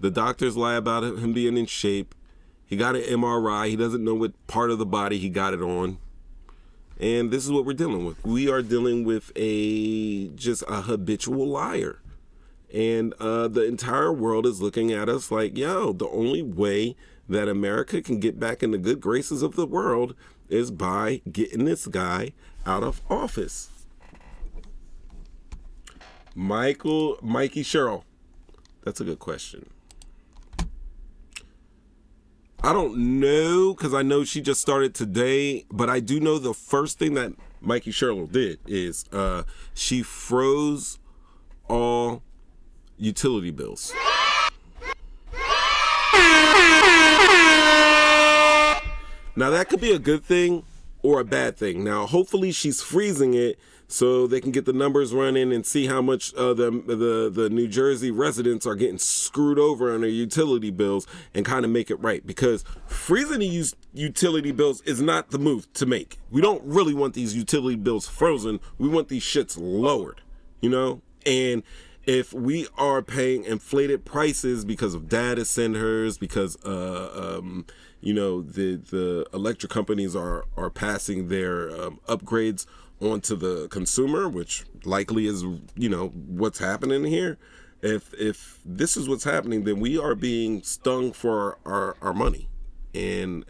The doctors lie about him being in shape. He got an MRI. He doesn't know what part of the body he got it on. And this is what we're dealing with. We are dealing with just a habitual liar. And the entire world is looking at us like, yo, the only way that America can get back in the good graces of the world is by getting this guy out of office. Mikey Sherrill. That's a good question. I don't know, because I know she just started today, but I do know the first thing that Mikey Sherrill did is she froze all utility bills. Now that could be a good thing or a bad thing. Now hopefully she's freezing it so they can get the numbers running and see how much the New Jersey residents are getting screwed over on their utility bills and kind of make it right, because freezing the utility bills is not the move to make. We don't really want these utility bills frozen. We want these shits lowered, you know? And if we are paying inflated prices because of data centers, because you know, the electric companies are passing their upgrades onto the consumer, which likely is, you know, what's happening here. If this is what's happening, then we are being stung for our money. And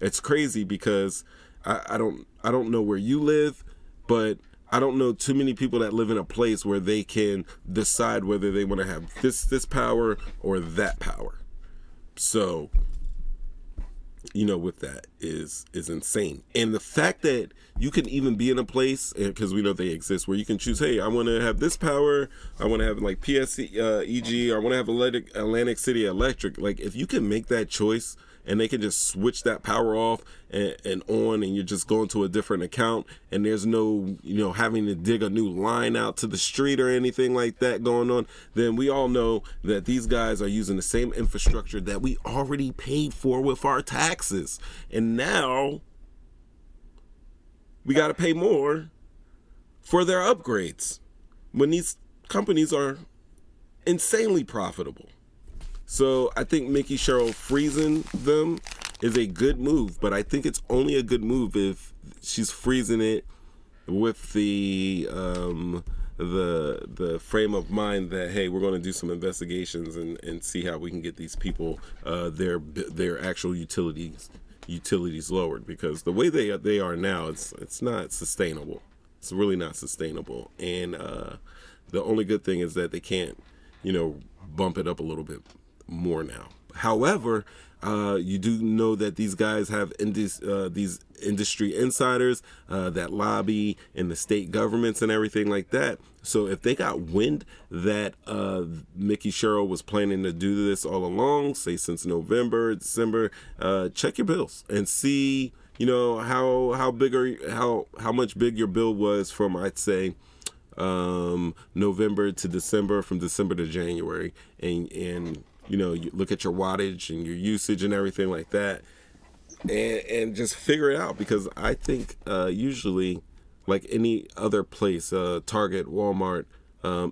it's crazy because I don't know where you live, but I don't know too many people that live in a place where they can decide whether they want to have this power or that power. So, you know, with that is insane. And the fact that you can even be in a place, because we know they exist, where you can choose, hey, I want to have this power, I want to have like PSEG, or I want to have Atlantic City Electric. Like, if you can make that choice and they can just switch that power off and on, and you're just going to a different account, and there's no, you know, having to dig a new line out to the street or anything like that going on, then we all know that these guys are using the same infrastructure that we already paid for with our taxes. And now we got to pay more for their upgrades. when these companies are insanely profitable. So I think Mickey Sherrill freezing them is a good move, but I think it's only a good move if she's freezing it with the frame of mind that, hey, we're going to do some investigations and see how we can get these people their actual utilities lowered, because the way they are now, it's not sustainable. It's really not sustainable, and the only good thing is that they can't, bump it up a little bit more now. However, you do know that these guys have these industry insiders that lobby in the state governments and everything like that. So if they got wind that Mickey Sherrill was planning to do this all along, say since November, December, check your bills and see, how much big your bill was from, I'd say, November to December, from December to January, and you look at your wattage and your usage and everything like that, and just figure it out, because I think usually, like any other place, Target, Walmart,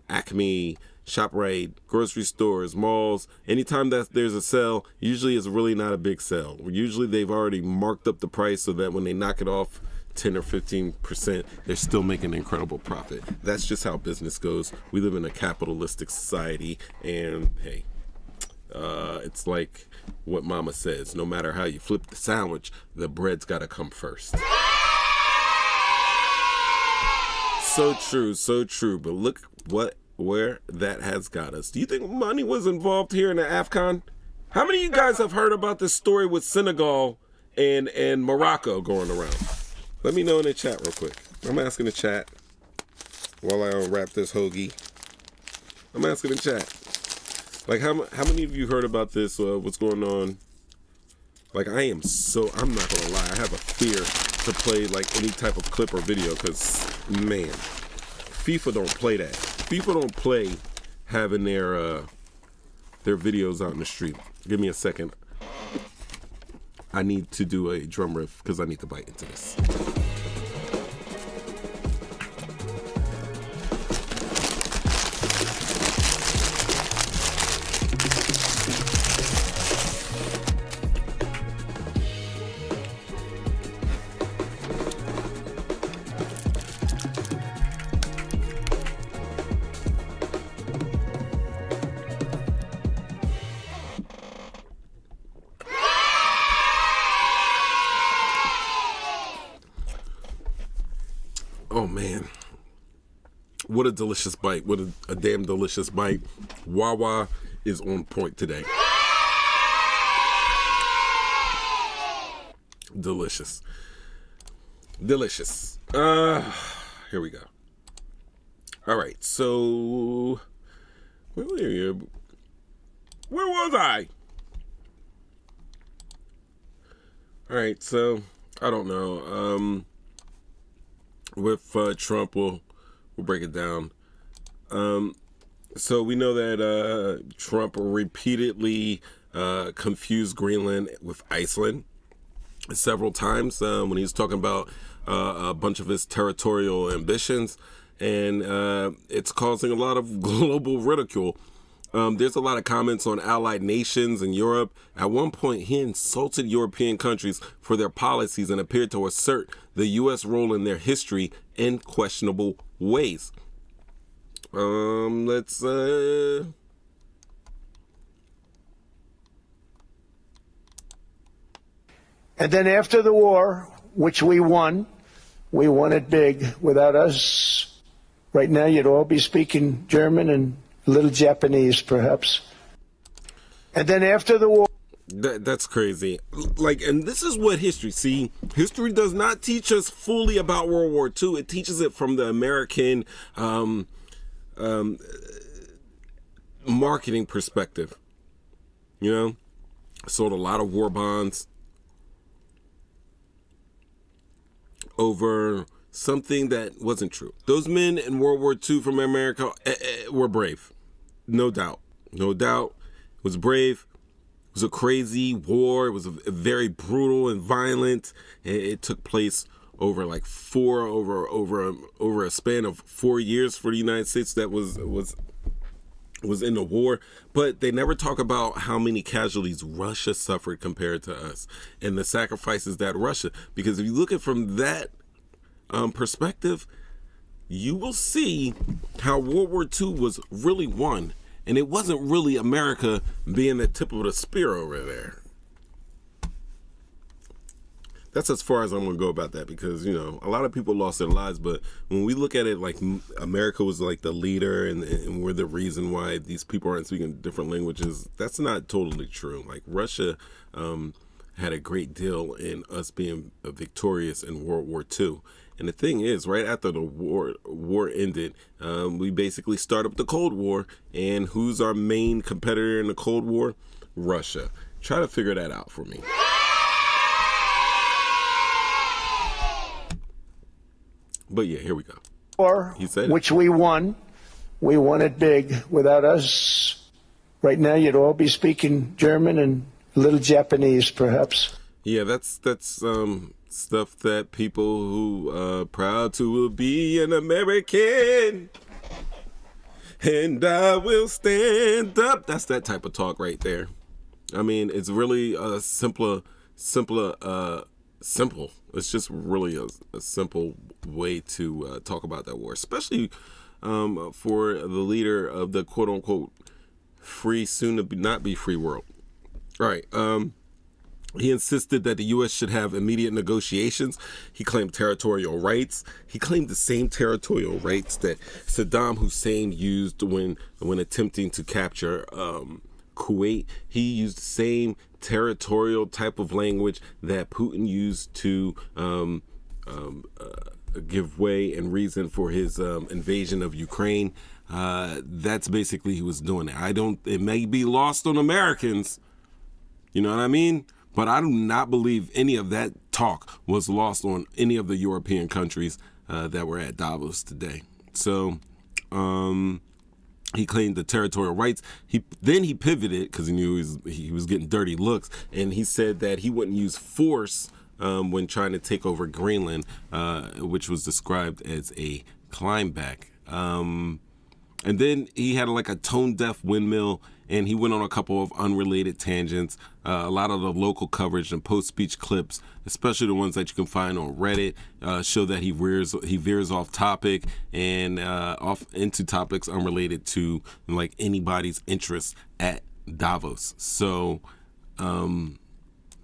Acme, ShopRite, grocery stores, malls, anytime that there's a sale, usually it's really not a big sale. Usually they've already marked up the price so that when they knock it off 10 or 15%, they're still making an incredible profit. That's just how business goes. We live in a capitalistic society, and hey, it's like what Mama says, no matter how you flip the sandwich, the bread's got to come first. So true. But look where that has got us. Do you think money was involved here in the AFCON? How many of you guys have heard about this story with Senegal and Morocco going around? Let me know in the chat real quick. I'm asking the chat while I unwrap this hoagie. I'm asking the chat. Like, how many of you heard about this? What's going on? Like, I'm not going to lie. I have a fear to play, like, any type of clip or video because, man, FIFA don't play that. FIFA don't play having their videos out in the street. Give me a second. I need to do a drum riff because I need to bite into this. Oh man, what a delicious bite. What a damn delicious bite. Wawa is on point today. Delicious. Here we go. All right, so where was I? All right, so I don't know. With Trump, we'll break it down. So we know that Trump repeatedly confused Greenland with Iceland several times when he was talking about a bunch of his territorial ambitions, and it's causing a lot of global ridicule. There's a lot of comments on allied nations in Europe. At one point, he insulted European countries for their policies and appeared to assert the U.S. role in their history in questionable ways. And then after the war, which we won it big. Without us, right now you'd all be speaking German and a little Japanese, perhaps. And then after the war... That's crazy. Like, and this is what history does not teach us fully about World War II. It teaches it from the American marketing perspective. Sold a lot of war bonds over something that wasn't true. Those men in World War II from America were brave. No doubt. It was brave. It was a crazy war. It was a very brutal and violent. It took place over like over a span of 4 years for the United States that was in the war, but they never talk about how many casualties Russia suffered compared to us and the sacrifices that Russia, because if you look at it from that perspective, you will see how World War II was really won, and it wasn't really America being the tip of the spear over there. That's as far as I'm going to go about that, because, you know, a lot of people lost their lives, but when we look at it like America was like the leader and we're the reason why these people aren't speaking different languages, that's not totally true. Like Russia had a great deal in us being victorious in World War II. And the thing is, right after the war ended, we basically start up the Cold War. And who's our main competitor in the Cold War? Russia. Try to figure that out for me. But yeah, here we go. War, He said which we won. We won it big. Without us, right now you'd all be speaking German and a little Japanese, perhaps. Yeah, that's stuff that people who are proud to be an American, and I will stand up. That's that type of talk right there. I mean, it's really simple. It's just really a simple way to talk about that war, especially for the leader of the quote unquote free, soon to not be free world. All right. He insisted that the U.S. should have immediate negotiations. He claimed territorial rights. He claimed the same territorial rights that Saddam Hussein used when attempting to capture Kuwait. He used the same territorial type of language that Putin used to give way and reason for his invasion of Ukraine. That's basically he was doing it. It may be lost on Americans, you know what I mean? But I do not believe any of that talk was lost on any of the European countries that were at Davos today. So he claimed the territorial rights. Then he pivoted because he knew he was getting dirty looks, and he said that he wouldn't use force when trying to take over Greenland, which was described as a climb back. And then he had like a tone-deaf windmill, and he went on a couple of unrelated tangents. A lot of the local coverage and post-speech clips, especially the ones that you can find on Reddit, show that he veers off topic and off into topics unrelated to like anybody's interest at Davos. So,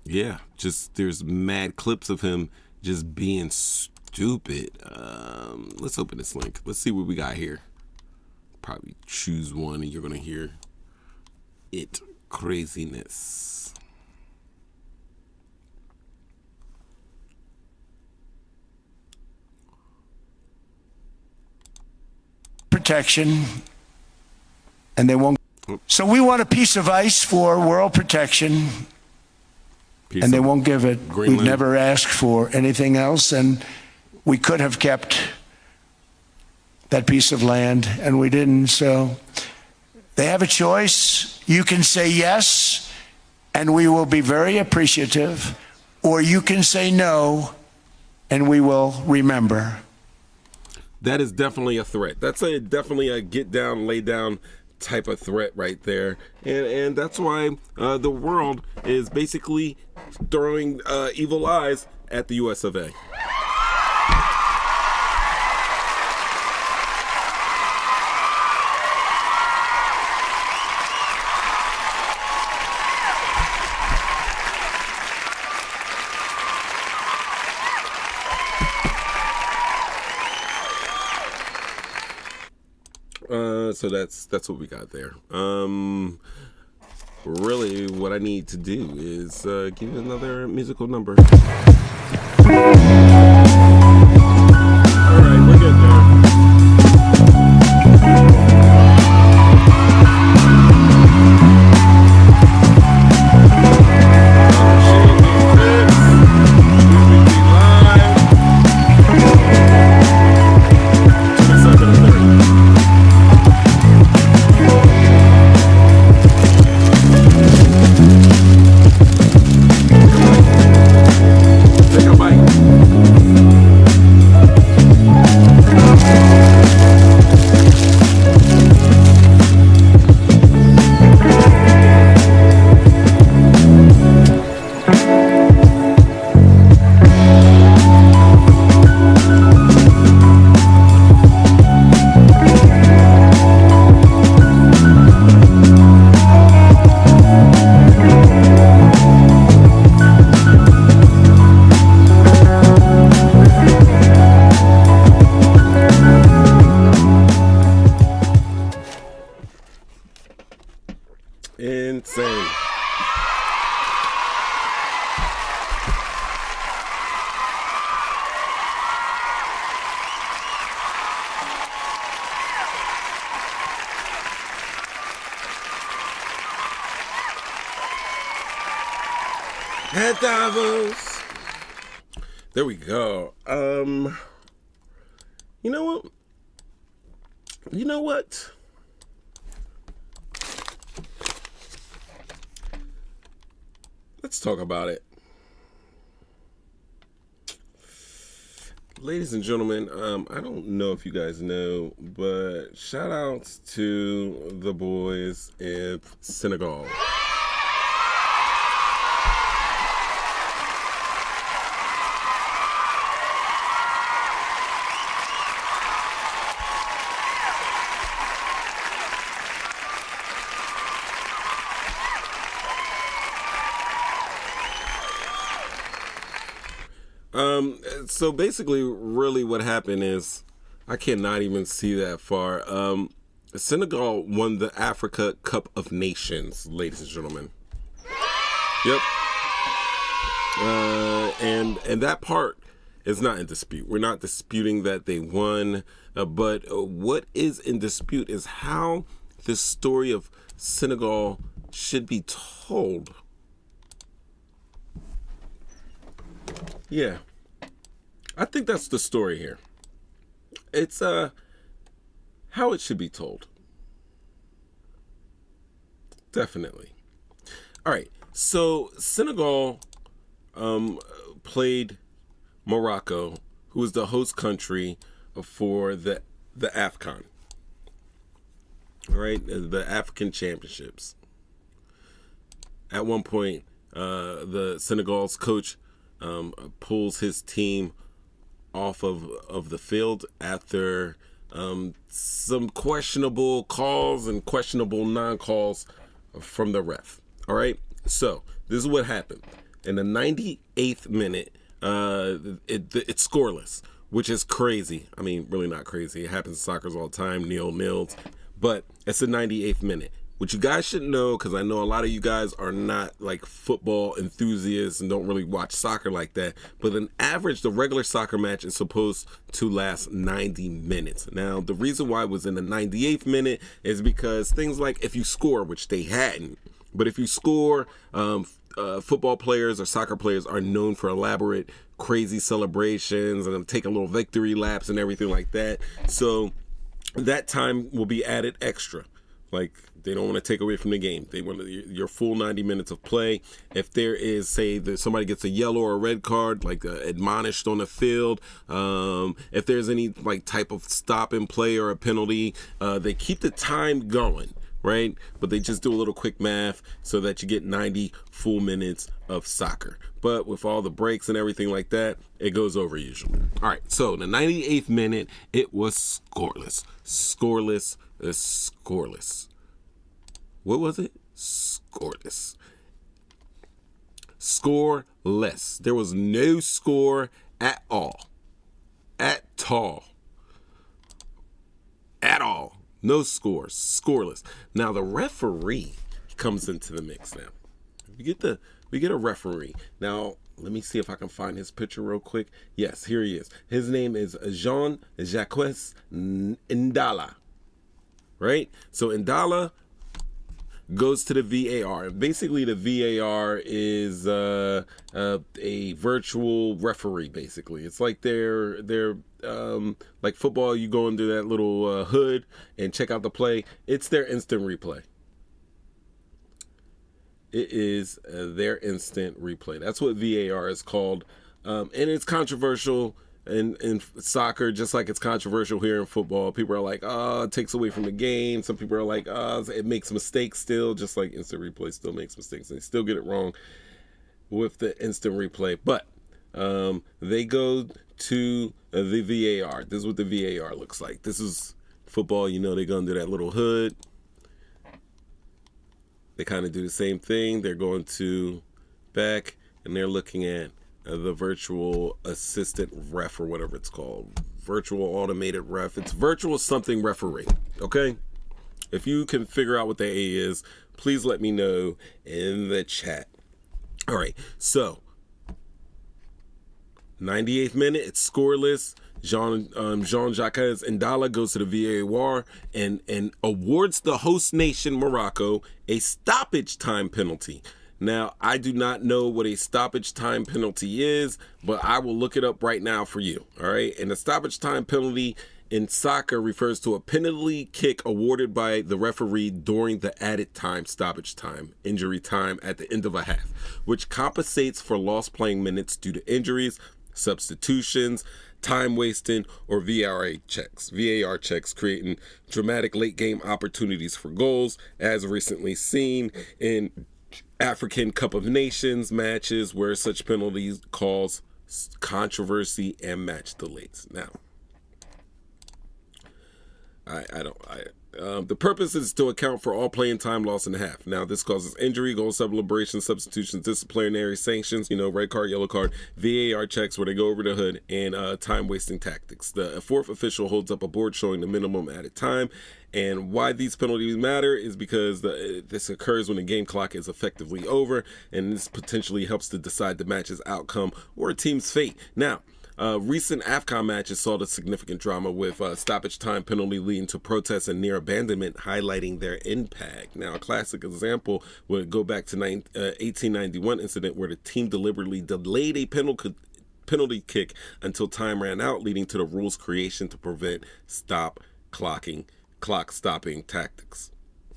yeah, just there's mad clips of him just being stupid. Let's open this link. Let's see what we got here. Probably choose one and you're gonna hear it craziness. Protection, and they won't. So we want a piece of ice for world protection, and they won't give it. Greenland. We've never asked for anything else, and we could have kept that piece of land, and we didn't. So they have a choice. You can say yes, and we will be very appreciative, or you can say no, and we will remember. That is definitely a threat. That's definitely a get down, lay down type of threat right there. And that's why the world is basically throwing evil eyes at the US of A. So that's what we got there. Really, what I need to do is give you another musical number. All right, we're good there. I At Davos. There we go. You know what? You know what? Let's talk about it. Ladies and gentlemen, I don't know if you guys know, but shout outs to the boys in Senegal. So basically, really what happened is, I cannot even see that far. Senegal won the Africa Cup of Nations, ladies and gentlemen. Yep. And that part is not in dispute. We're not disputing that they won, but what is in dispute is how this story of Senegal should be told. Yeah. I think that's the story here. It's how it should be told. Definitely. All right. So Senegal played Morocco, who was the host country for the AFCON. All right, the African Championships. At one point, the Senegal's coach pulls his team off of the field after some questionable calls and questionable non-calls from the ref. All right, so this is what happened. In the 98th minute, it's scoreless, which is crazy. I mean, really not crazy. It happens in soccer all the time, nils. But it's the 98th minute. What you guys should know, because I know a lot of you guys are not like football enthusiasts and don't really watch soccer like that, but on average, the regular soccer match is supposed to last 90 minutes. Now, the reason why it was in the 98th minute is because things like if you score, which they hadn't, but if you score, football players or soccer players are known for elaborate, crazy celebrations and taking little victory laps and everything like that. So that time will be added extra. Like, they don't want to take away from the game. They want your full 90 minutes of play. If there is, say, that somebody gets a yellow or a red card, like admonished on the field, if there's any like type of stop and play or a penalty, they keep the time going, right? But they just do a little quick math so that you get 90 full minutes of soccer. But with all the breaks and everything like that, it goes over usually. All right, so the 98th minute, it was scoreless. Scoreless. What was it? Scoreless. Scoreless. There was no score at all. At all. No scores. Scoreless. Now the referee comes into the mix now. We get a referee. Now, let me see if I can find his picture real quick. Yes, here he is. His name is Jean-Jacques Ndala. Right? So Ndala goes to the VAR. Basically, the VAR is a virtual referee. Basically, it's like they're like football. You go into that little hood and check out the play. It's their instant replay. It is their instant replay. That's what VAR is called, and it's controversial in soccer, just like it's controversial here in football. People are like, oh, it takes away from the game. Some people are like, oh, it makes mistakes still, just like instant replay still makes mistakes. They still get it wrong with the instant replay. But they go to the VAR. This is what the VAR looks like. This is football. You know, they go into that little hood. They kind of do the same thing. They're going to back, and they're looking at the virtual assistant ref or whatever it's called. Virtual automated ref. It's virtual something referee. Okay? If you can figure out what the A is, please let me know in the chat. All right. So, 98th minute, it's scoreless. Jean-Jacques Ndala goes to the VAR and awards the host nation, Morocco, a stoppage time penalty. Now, I do not know what a stoppage time penalty is, but I will look it up right now for you. All right. And a stoppage time penalty in soccer refers to a penalty kick awarded by the referee during the added time, stoppage time, injury time at the end of a half, which compensates for lost playing minutes due to injuries, substitutions, time wasting, or VAR checks, creating dramatic late game opportunities for goals, as recently seen in African Cup of Nations matches where such penalties cause controversy and match delays. Now, the purpose is to account for all playing time lost in half. Now, this causes injury, goal celebration, substitutions, disciplinary sanctions, red card, yellow card, VAR checks where they go over the hood, and time-wasting tactics. The fourth official holds up a board showing the minimum added time. And why these penalties matter is because this occurs when the game clock is effectively over, and this potentially helps to decide the match's outcome or a team's fate. Now, recent AFCON matches saw the significant drama with stoppage time penalty leading to protests and near abandonment, highlighting their impact. Now, a classic example would go back to 1891 incident where the team deliberately delayed a penalty kick until time ran out, leading to the rules creation to prevent clock stopping tactics.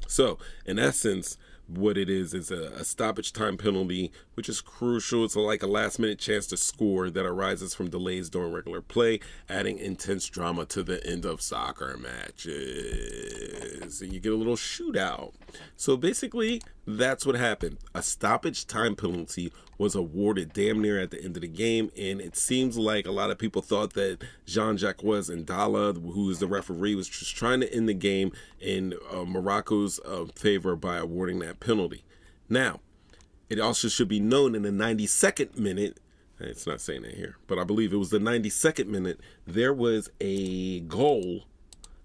So, in essence, what it is a stoppage time penalty, which is crucial. It's like a last minute chance to score that arises from delays during regular play, adding intense drama to the end of soccer matches. And you get a little shootout. So basically, that's what happened. A stoppage time penalty was awarded damn near at the end of the game, and it seems like a lot of people thought that Jean-Jacques Ndala, who is the referee, was just trying to end the game in Morocco's favor by awarding that penalty. Now, it also should be known in the 92nd minute, it's not saying it here, but I believe it was the 92nd minute, there was a goal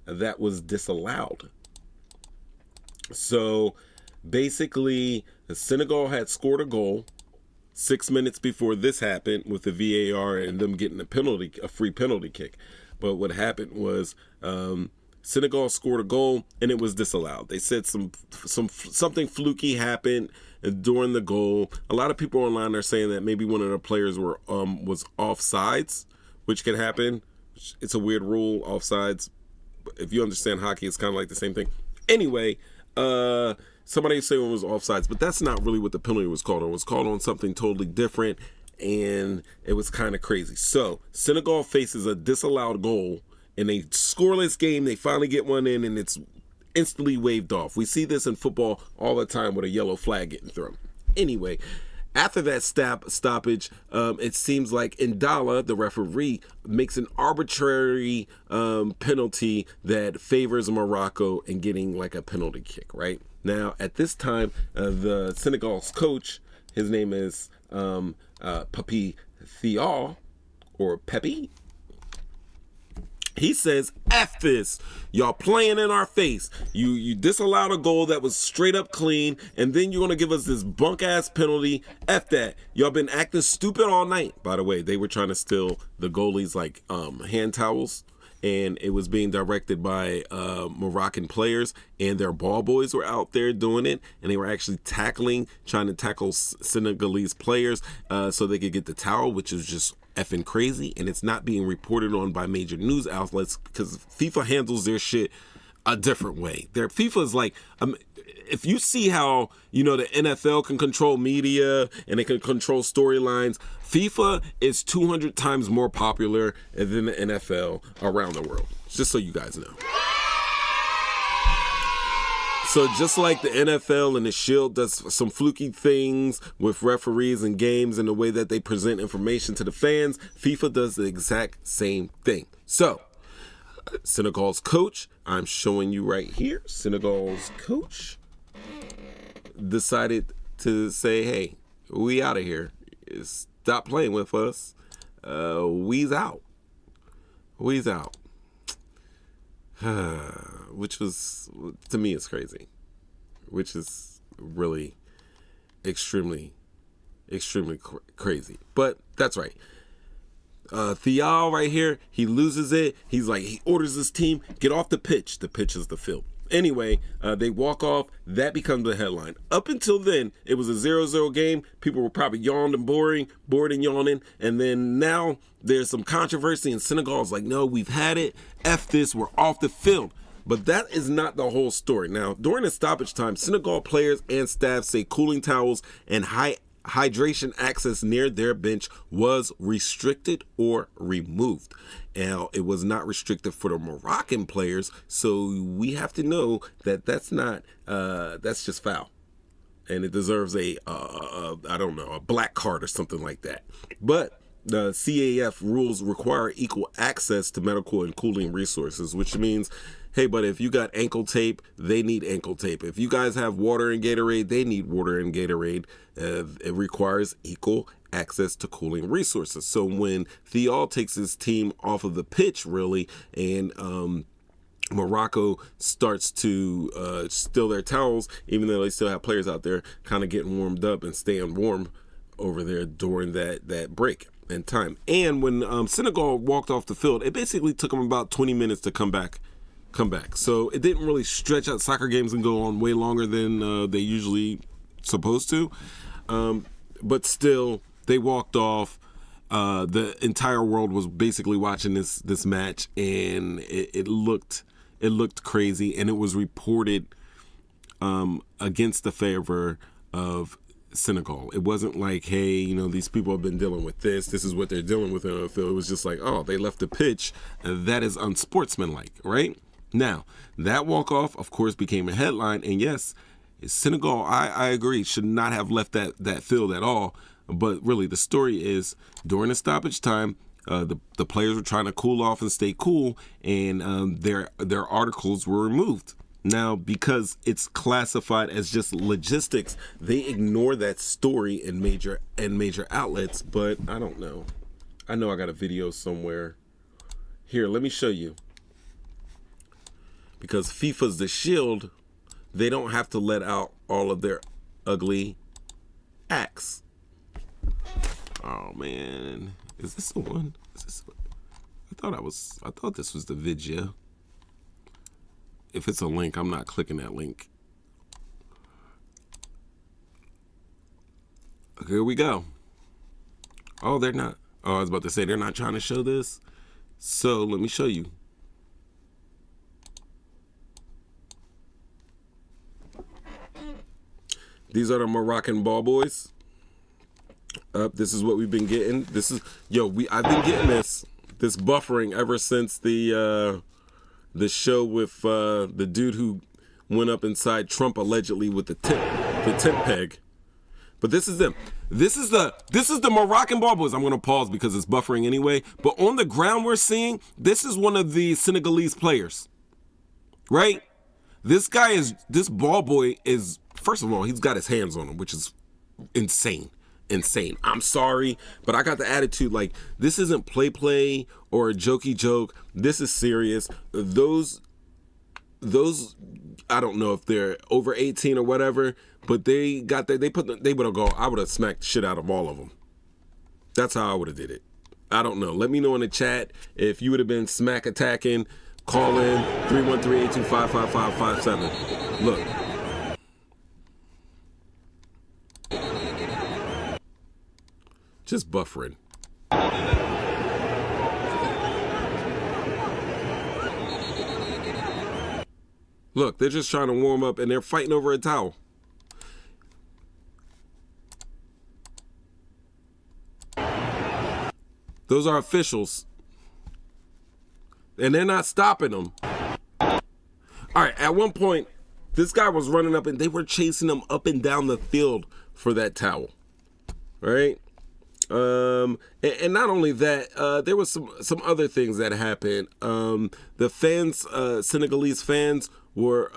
that was disallowed. So basically, Senegal had scored a goal 6 minutes before this happened with the VAR and them getting a free penalty kick. But what happened was Senegal scored a goal and it was disallowed. They said something fluky happened during the goal. A lot of people online are saying that maybe one of the players was offsides, which can happen. It's a weird rule, offsides. If you understand hockey, it's kind of like the same thing. Anyway, somebody saying it was offsides, but that's not really what the penalty was called on. It was called on something totally different, and it was kind of crazy. So Senegal faces a disallowed goal in a scoreless game. They finally get one in, and it's instantly waved off. We see this in football all the time with a yellow flag getting thrown. Anyway, after that stoppage, it seems like Ndala, the referee, makes an arbitrary penalty that favors Morocco in getting like a penalty kick, right? Now, at this time, the Senegal's coach, his name is Papi Thiaw, or Pepe. He says, F this. Y'all playing in our face. You disallowed a goal that was straight up clean, and then you're going to give us this bunk-ass penalty. F that. Y'all been acting stupid all night. By the way, they were trying to steal the goalies' hand towels, and it was being directed by Moroccan players, and their ball boys were out there doing it, and they were actually trying to tackle Senegalese players so they could get the towel, which is just effing crazy, and it's not being reported on by major news outlets because FIFA handles their shit a different way. FIFA is like, if you see how, the NFL can control media and they can control storylines, FIFA is 200 times more popular than the NFL around the world. Just so you guys know. So just like the NFL and the Shield does some fluky things with referees and games and the way that they present information to the fans, FIFA does the exact same thing. So Senegal's coach, I'm showing you right here, Senegal's coach decided to say, hey, we out of here. Stop playing with us. We's out. We's out. Which was, to me, is crazy. Which is really extremely crazy. But that's right. Thiaw right here, he loses it. He orders his team, get off the pitch. The pitch is the field. Anyway, they walk off. That becomes the headline. Up until then, it was a 0-0 game. People were probably bored and yawning. And then now there's some controversy, and Senegal's like, no, we've had it. F this. We're off the field. But that is not the whole story. Now, during the stoppage time, Senegal players and staff say cooling towels and hydration access near their bench was restricted or removed. Now, it was not restricted for the Moroccan players, so we have to know that that's just foul. And it deserves a black card or something like that. But the CAF rules require equal access to medical and cooling resources, which means, hey, but if you got ankle tape, they need ankle tape. If you guys have water and Gatorade, they need water and Gatorade. It requires equal access to cooling resources. So when Thiaw takes his team off of the pitch, really, and Morocco starts to steal their towels, even though they still have players out there kind of getting warmed up and staying warm over there during that break in time. And when Senegal walked off the field, it basically took them about 20 minutes to come back. So it didn't really stretch out. Soccer games and go on way longer than they usually supposed to. But still, they walked off. The entire world was basically watching this match, and it looked crazy, and it was reported against the favor of Senegal. It wasn't like, hey, these people have been dealing with this. This is what they're dealing with in the field. It was just like, oh, they left the pitch. That is unsportsmanlike, right? Now, that walk-off, of course, became a headline, and yes, Senegal, I agree, should not have left that field at all. But really, the story is, during the stoppage time, the players were trying to cool off and stay cool, and their articles were removed. Now, because it's classified as just logistics, they ignore that story in major outlets, but I don't know. I know I got a video somewhere. Here, let me show you. Because FIFA's the shield, they don't have to let out all of their ugly acts. Oh man, is this the one? I thought this was the video. If it's a link, I'm not clicking that link. Here we go. Oh, they're not. Oh, I was about to say they're not trying to show this. So let me show you. These are the Moroccan ball boys. This is what we've been getting. I've been getting this buffering ever since the show with the dude who went up inside Trump allegedly with the tent peg. But this is them. This is the Moroccan ball boys. I'm gonna pause because it's buffering anyway. But on the ground we're seeing, this is one of the Senegalese players. Right? This ball boy is, first of all, he's got his hands on him, which is insane. I'm sorry, but I got the attitude like, this isn't play or a jokey joke. This is serious. Those I don't know if they're over 18 or whatever, but they would have gone. I would have smacked the shit out of all of them. That's how I would have did it. I don't know. Let me know in the chat if you would have been smack attacking. Call in 313-825-5557. Look. Just buffering. Look, they're just trying to warm up and they're fighting over a towel. Those are officials. And they're not stopping them. All right, at one point, this guy was running up and they were chasing him up and down the field for that towel. Right? And not only that, there was some other things that happened. The fans, Senegalese fans, were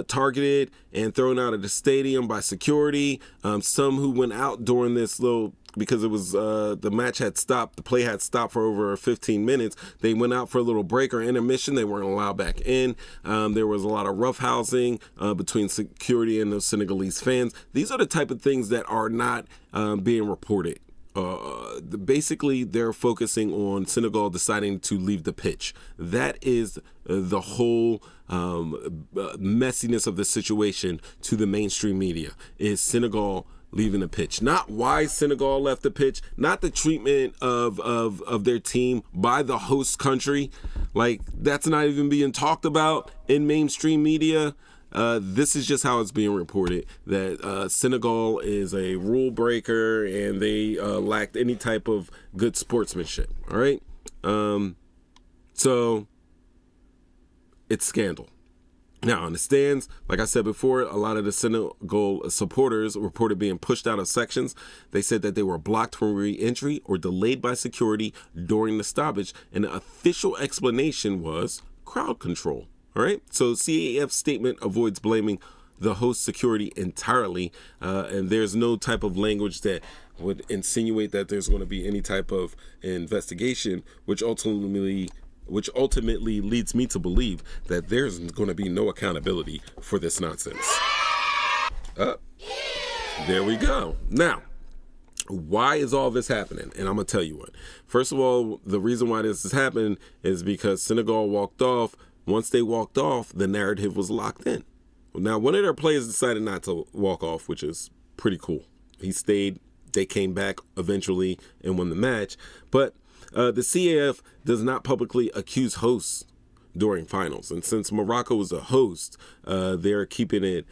targeted and thrown out of the stadium by security. Some who went out during this because it was the match had stopped, the play had stopped for over 15 minutes. They went out for a little break or intermission. They weren't allowed back in. There was a lot of roughhousing between security and those Senegalese fans. These are the type of things that are not being reported. basically they're focusing on Senegal deciding to leave the pitch. That is the whole messiness of the situation to the mainstream media, is Senegal leaving the pitch. Not why Senegal left the pitch, not the treatment of their team by the host country. Like, that's not even being talked about in mainstream media. This is just how it's being reported, that Senegal is a rule breaker and they lacked any type of good sportsmanship. All right. So it's scandal. Now, on the stands, like I said before, a lot of the Senegal supporters reported being pushed out of sections. They said that they were blocked from re-entry or delayed by security during the stoppage. And the official explanation was crowd control. All right. So CAF's statement avoids blaming the host security entirely. And there's no type of language that would insinuate that there's going to be any type of investigation, which ultimately leads me to believe that there's going to be no accountability for this nonsense. There we go. Now, why is all this happening? And I'm going to tell you what. First of all, the reason why this is happening is because Senegal walked off. Once they walked off, the narrative was locked in. Now, one of their players decided not to walk off, which is pretty cool. He stayed. They came back eventually and won the match. But the CAF does not publicly accuse hosts during finals. And since Morocco is a host, they're keeping it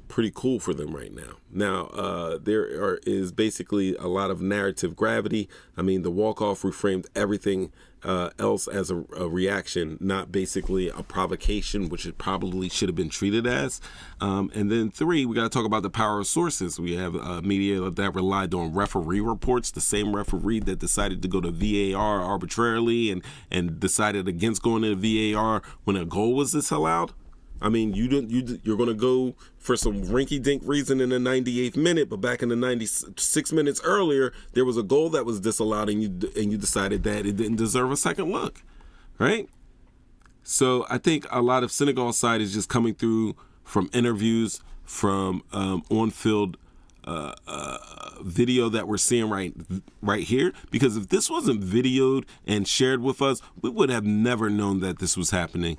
pretty cool for them right now. Now, there is basically a lot of narrative gravity. I mean, the walk-off reframed everything else as a reaction, not basically a provocation, which it probably should have been treated as. And then 3, we got to talk about the power of sources. We have media that relied on referee reports, the same referee that decided to go to VAR arbitrarily and decided against going to VAR when a goal was disallowed. I mean, you're going to go for some rinky-dink reason in the 98th minute, but back in the 96 minutes earlier, there was a goal that was disallowed, and you decided that it didn't deserve a second look, right? So I think a lot of Senegal's side is just coming through from interviews, from on-field video that we're seeing right here, because if this wasn't videoed and shared with us, we would have never known that this was happening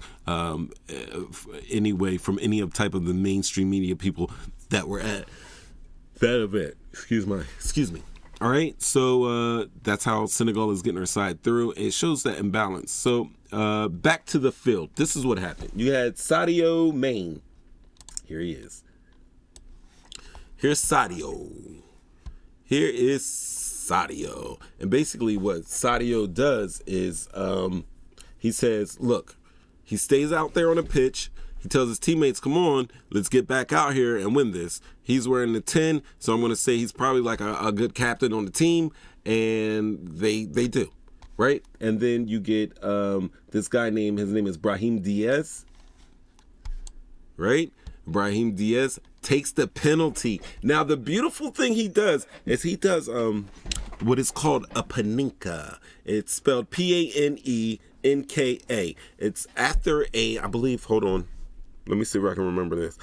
anyway from any type of the mainstream media people that were at that event. Excuse me. All right, so that's how Senegal is getting her side through. It shows that imbalance. So back to the field. This is what happened. You had Sadio Mane. Here he is. Here's Sadio. Here is Sadio. And basically what Sadio does is he says, look, he stays out there on the pitch. He tells his teammates, come on, let's get back out here and win this. He's wearing the 10, so I'm going to say he's probably like a good captain on the team, and they do, right? And then you get this guy his name is Brahim Diaz, right? Brahim Diaz takes the penalty. Now, the beautiful thing he does is he does what is called a paninka. It's spelled Panenka. It's after I believe, hold on. Let me see if I can remember this.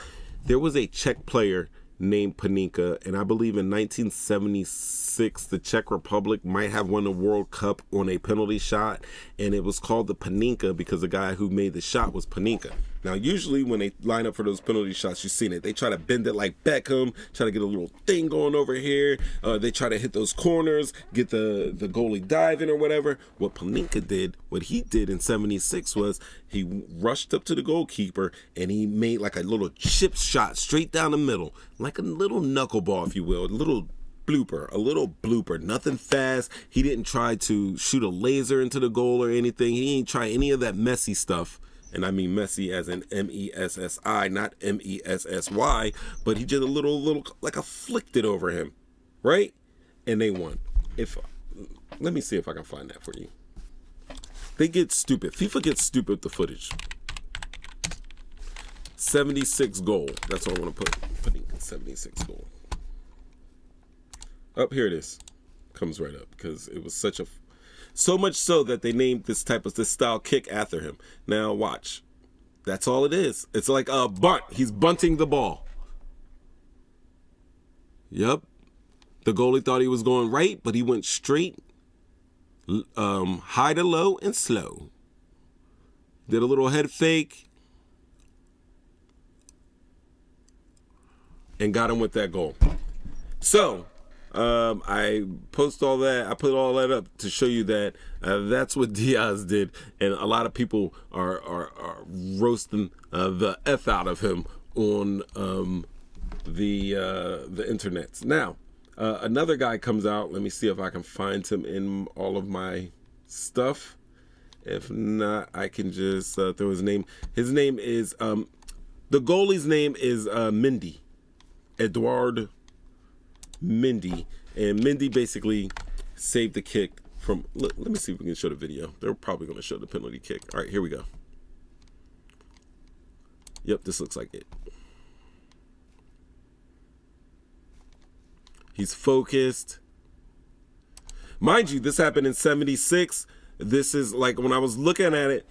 There was a Czech player named Paninka, and I believe in 1976, the Czech Republic might have won the World Cup on a penalty shot, and it was called the Paninka because the guy who made the shot was Paninka. Now, usually when they line up for those penalty shots, you've seen it. They try to bend it like Beckham, try to get a little thing going over here. They try to hit those corners, get the goalie diving or whatever. What Paninka did, what he did in 76 was he rushed up to the goalkeeper and he made like a little chip shot straight down the middle, like a little knuckleball, if you will, a little blooper, nothing fast. He didn't try to shoot a laser into the goal or anything. He ain't try any of that messy stuff. And I mean messy as in M-E-S-S-I, not M-E-S-S-Y, but he did a little, like a flicked it over him, right? And they won. Let me see if I can find that for you. They get stupid. FIFA gets stupid with the footage. 76 goal. That's what I want to putting 76 goal. Up here it is. Comes right up because it was so much so that they named this style kick after him. Now watch. That's all it is. It's like a bunt. He's bunting the ball. Yep. The goalie thought he was going right, but he went straight, high to low and slow. Did a little head fake and got him with that goal. So I post all that. I put all that up to show you that that's what Diaz did, and a lot of people are roasting the F out of him on the internet. Now, another guy comes out. Let me see if I can find him in all of my stuff. If not, I can just throw his name. His name is, the goalie's name is Mendy. Edouard Mendy. And Mendy basically saved the kick from, let me see if we can show the video. They're probably going to show the penalty kick. All right, here we go. Yep, this looks like it. He's focused. Mind you, this happened in 76. This is like, when I was looking at it,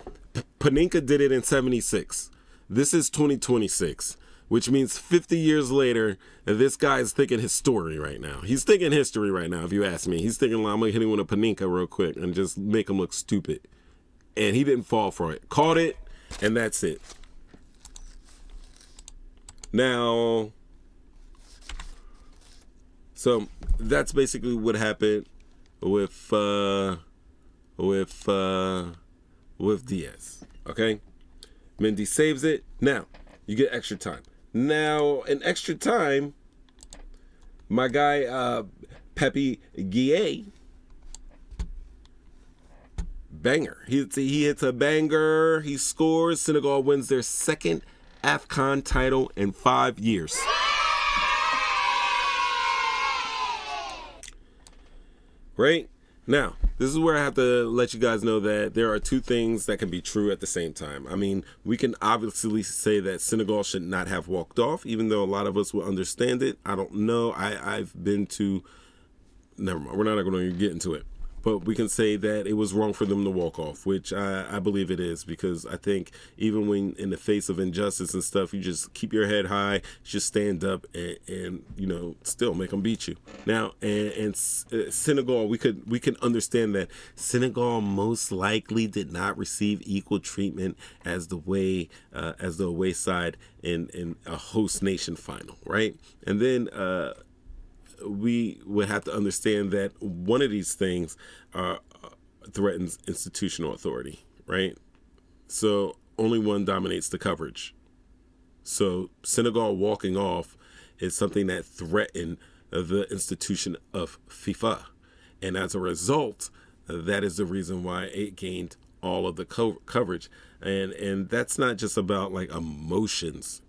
Panenka did it in 76. This is 2026, which means 50 years later, this guy is thinking his story right now. He's thinking history right now, if you ask me. He's thinking, I'm going to hit him with a Panenka real quick and just make him look stupid. And he didn't fall for it. Caught it, and that's it. Now, so that's basically what happened with Diaz. Okay, Mendy saves it. Now you get extra time. Now in extra time, my guy Pepe Gueye, banger. He hits a banger. He scores. Senegal wins their second AFCON title in 5 years. Right? Now, this is where I have to let you guys know that there are two things that can be true at the same time. I mean, we can obviously say that Senegal should not have walked off, even though a lot of us will understand it. I don't know. I've been to... Never mind. We're not going to get into it. But we can say that it was wrong for them to walk off, which I believe it is, because I think even when in the face of injustice and stuff, you just keep your head high, just stand up and you know, still make them beat you. Now, and Senegal, we can understand that Senegal most likely did not receive equal treatment as the away side in a host nation final, right? And then we would have to understand that one of these things threatens institutional authority, right? So only one dominates the coverage. So Senegal walking off is something that threatened the institution of FIFA. And as a result, that is the reason why it gained all of the coverage. And that's not just about like emotions,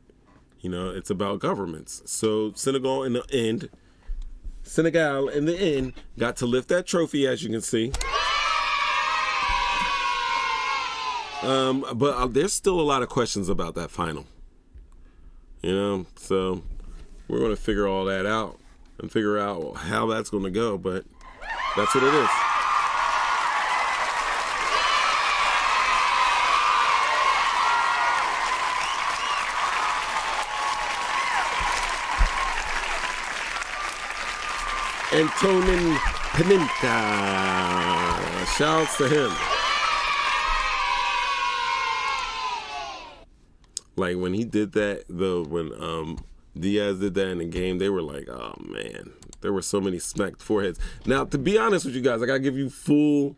you know, it's about governments. So Senegal in the end got to lift that trophy, as you can see. But there's still a lot of questions about that final. You know, so we're going to figure all that out and figure out how that's going to go, but that's what it is. Antonin Panenka. Shouts to him. Like when he did that, though, when Diaz did that in the game, they were like, oh man, there were so many smacked foreheads. Now, to be honest with you guys, I gotta give you full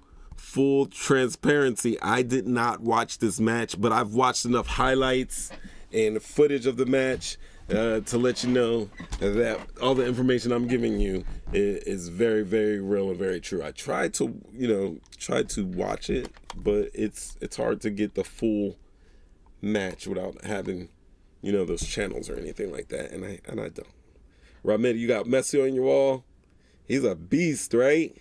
transparency. I did not watch this match, but I've watched enough highlights and footage of the match to let you know that all the information I'm giving you is very, very real and very true. I tried to watch it, but it's hard to get the full match without having, you know, those channels or anything like that, and I don't. Ramid, you got Messi on your wall. He's a beast, right?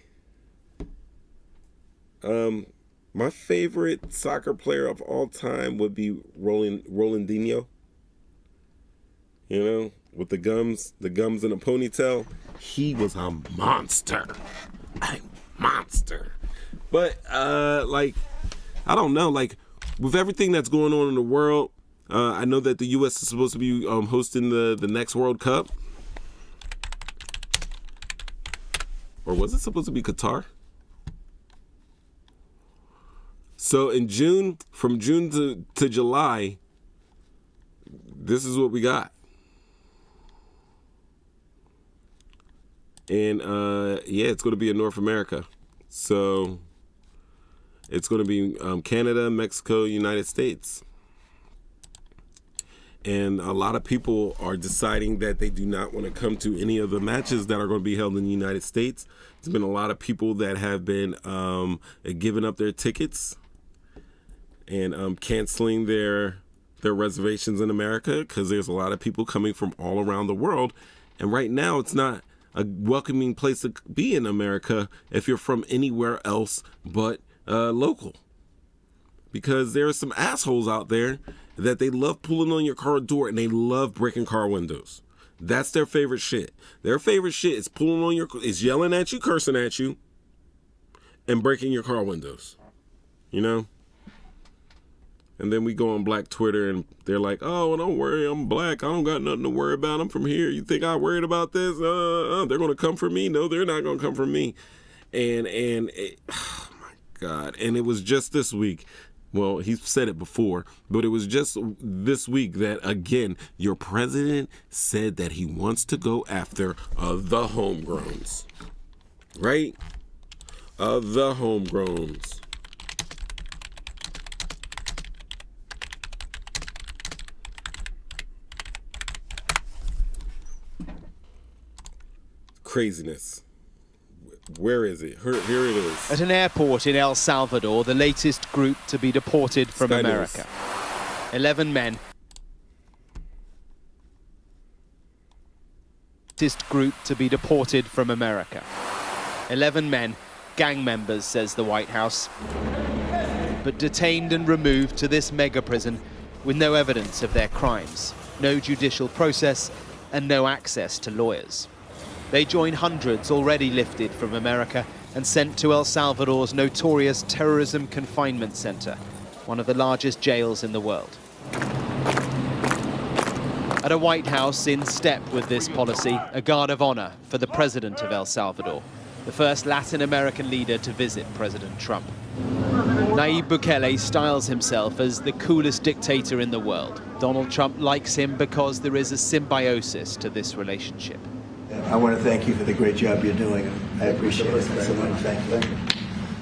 My favorite soccer player of all time would be Rolandinho. You know, with the gums and a ponytail. He was a monster. But like, I don't know, like with everything that's going on in the world, I know that the U.S. is supposed to be hosting the next World Cup. Or was it supposed to be Qatar? So in June, from June to July, this is what we got. And yeah, it's going to be in North America. So it's going to be Canada, Mexico, United States. And a lot of people are deciding that they do not want to come to any of the matches that are going to be held in the United States. There's been a lot of people that have been giving up their tickets and canceling their reservations in America, because there's a lot of people coming from all around the world. And right now, it's not a welcoming place to be in America if you're from anywhere else but local. Because there are some assholes out there that they love pulling on your car door and they love breaking car windows. That's their favorite shit. Their favorite shit is pulling on your, is yelling at you, cursing at you, and breaking your car windows. You know? And then we go on Black Twitter and they're like, oh, well, don't worry, I'm black. I don't got nothing to worry about. I'm from here. You think I worried about this? They're going to come for me? No, they're not going to come for me. And oh my God. And it was just this week. Well, he said it before, but it was just this week that, again, your president said that he wants to go after the homegrowns. Right? The homegrowns. Craziness. Where is it? Here it is. At an airport in El Salvador, the latest group to be deported from Sky America. 11 men. Latest group to be deported from America. 11 men, gang members, says the White House, but detained and removed to this mega prison with no evidence of their crimes, no judicial process, and no access to lawyers. They join hundreds already lifted from America and sent to El Salvador's notorious terrorism confinement center, one of the largest jails in the world. At a White House in step with this policy, a guard of honor for the president of El Salvador, the first Latin American leader to visit President Trump. Nayib Bukele styles himself as the coolest dictator in the world. Donald Trump likes him because there is a symbiosis to this relationship. I want to thank you for the great job you're doing. I appreciate it so much. Thank you.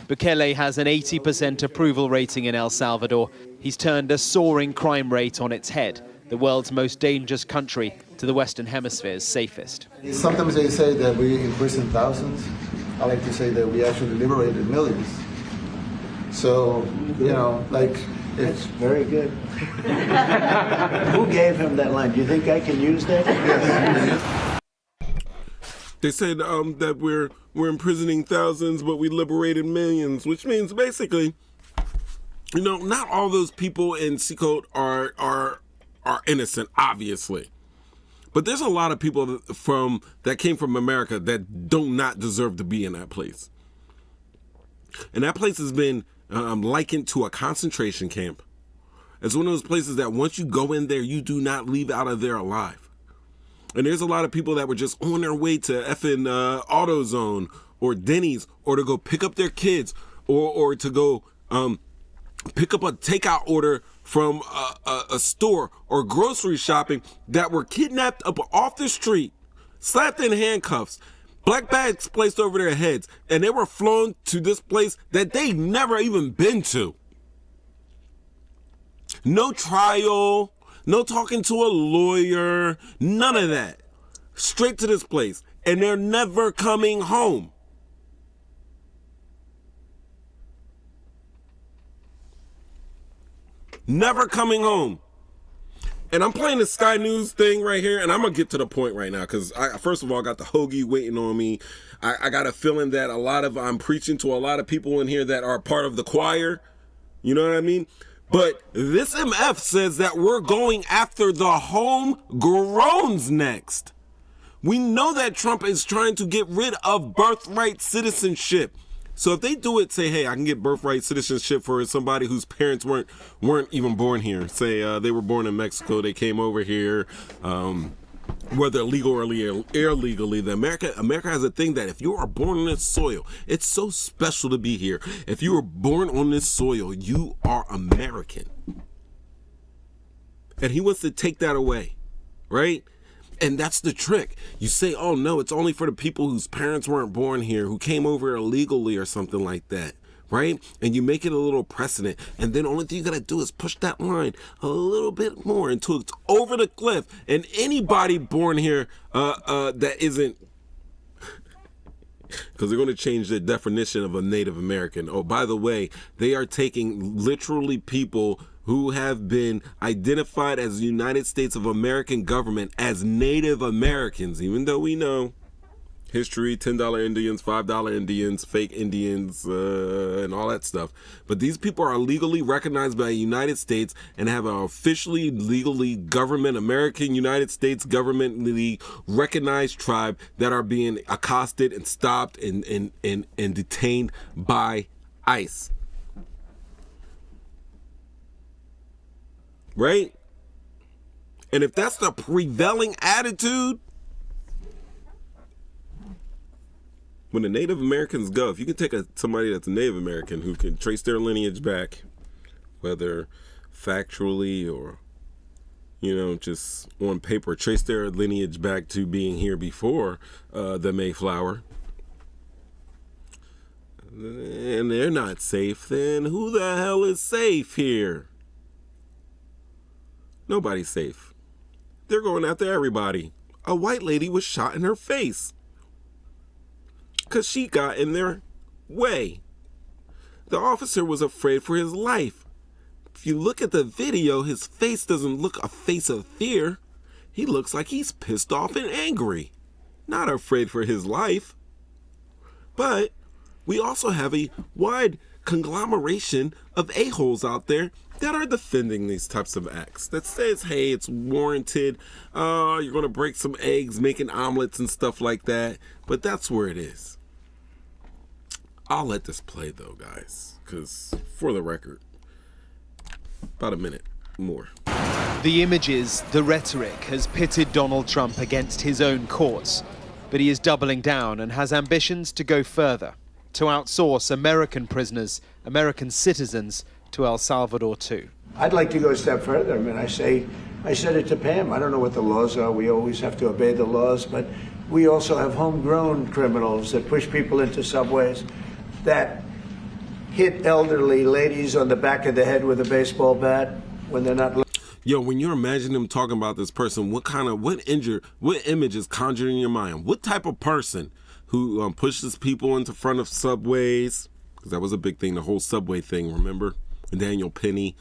Bukele has an 80% approval rating in El Salvador. He's turned a soaring crime rate on its head, the world's most dangerous country to the Western Hemisphere's safest. Sometimes they say that we imprisoned thousands. I like to say that we actually liberated millions. So, you know, like... It's very good. Who gave him that line? Do you think I can use that? Yes. They said that we're imprisoning thousands, but we liberated millions, which means basically, you know, not all those people in Seacoast are innocent, obviously. But there's a lot of people that came from America that do not deserve to be in that place. And that place has been likened to a concentration camp. It's one of those places that once you go in there, you do not leave out of there alive. And there's a lot of people that were just on their way to effing AutoZone or Denny's, or to go pick up their kids, or to go pick up a takeout order from a store, or grocery shopping, that were kidnapped up off the street, slapped in handcuffs, black bags placed over their heads, and they were flown to this place that they've never even been to. No trial. No talking to a lawyer, none of that. Straight to this place. And they're never coming home. Never coming home. And I'm playing the Sky News thing right here, and I'm going to get to the point right now, because first of all, I got the hoagie waiting on me. I got a feeling that I'm preaching to a lot of people in here that are part of the choir. You know what I mean? But this MF says that we're going after the homegrowns next. We know that Trump is trying to get rid of birthright citizenship. So if they do it, say, hey, I can get birthright citizenship for somebody whose parents weren't even born here. Say they were born in Mexico, they came over here, whether legally or illegally, America has a thing that if you are born on this soil, it's so special to be here. If you were born on this soil, you are American. And he wants to take that away, right? And that's the trick. You say, oh no, it's only for the people whose parents weren't born here, who came over illegally or something like that, right? And you make it a little precedent. And then the only thing you gotta do is push that line a little bit more until it's over the cliff. And anybody born here that isn't, because they're going to change the definition of a Native American. Oh, by the way, they are taking literally people who have been identified as the United States of American government as Native Americans, even though we know history, $10 Indians, $5 Indians, fake Indians, and all that stuff. But these people are legally recognized by the United States and have an officially, legally government, American United States governmentally recognized tribe that are being accosted and stopped and detained by ICE. Right? And if that's the prevailing attitude, when the Native Americans go, if you can take somebody that's a Native American who can trace their lineage back, whether factually or, just on paper, trace their lineage back to being here before the Mayflower, and they're not safe, then who the hell is safe here? Nobody's safe. They're going after everybody. A white lady was shot in her face because she got in their way. The officer was afraid for his life. If you look at the video, his face doesn't look a face of fear. He looks like he's pissed off and angry, not afraid for his life. But we also have a wide conglomeration of a-holes out there that are defending these types of acts, that says, hey, it's warranted, you're going to break some eggs making omelets and stuff like that. But that's where it is. I'll let this play though, guys, because for the record, about a minute more. The images, the rhetoric has pitted Donald Trump against his own courts, but he is doubling down and has ambitions to go further, to outsource American prisoners, American citizens, to El Salvador too. I'd like to go a step further. I mean, I said it to Pam. I don't know what the laws are. We always have to obey the laws, but we also have homegrown criminals that push people into subways, that hit elderly ladies on the back of the head with a baseball bat when they're not. Yo, when you imagine them talking about this person, what image is conjured in your mind? What type of person who pushes people into front of subways? Because that was a big thing, the whole subway thing, remember? Daniel Penny,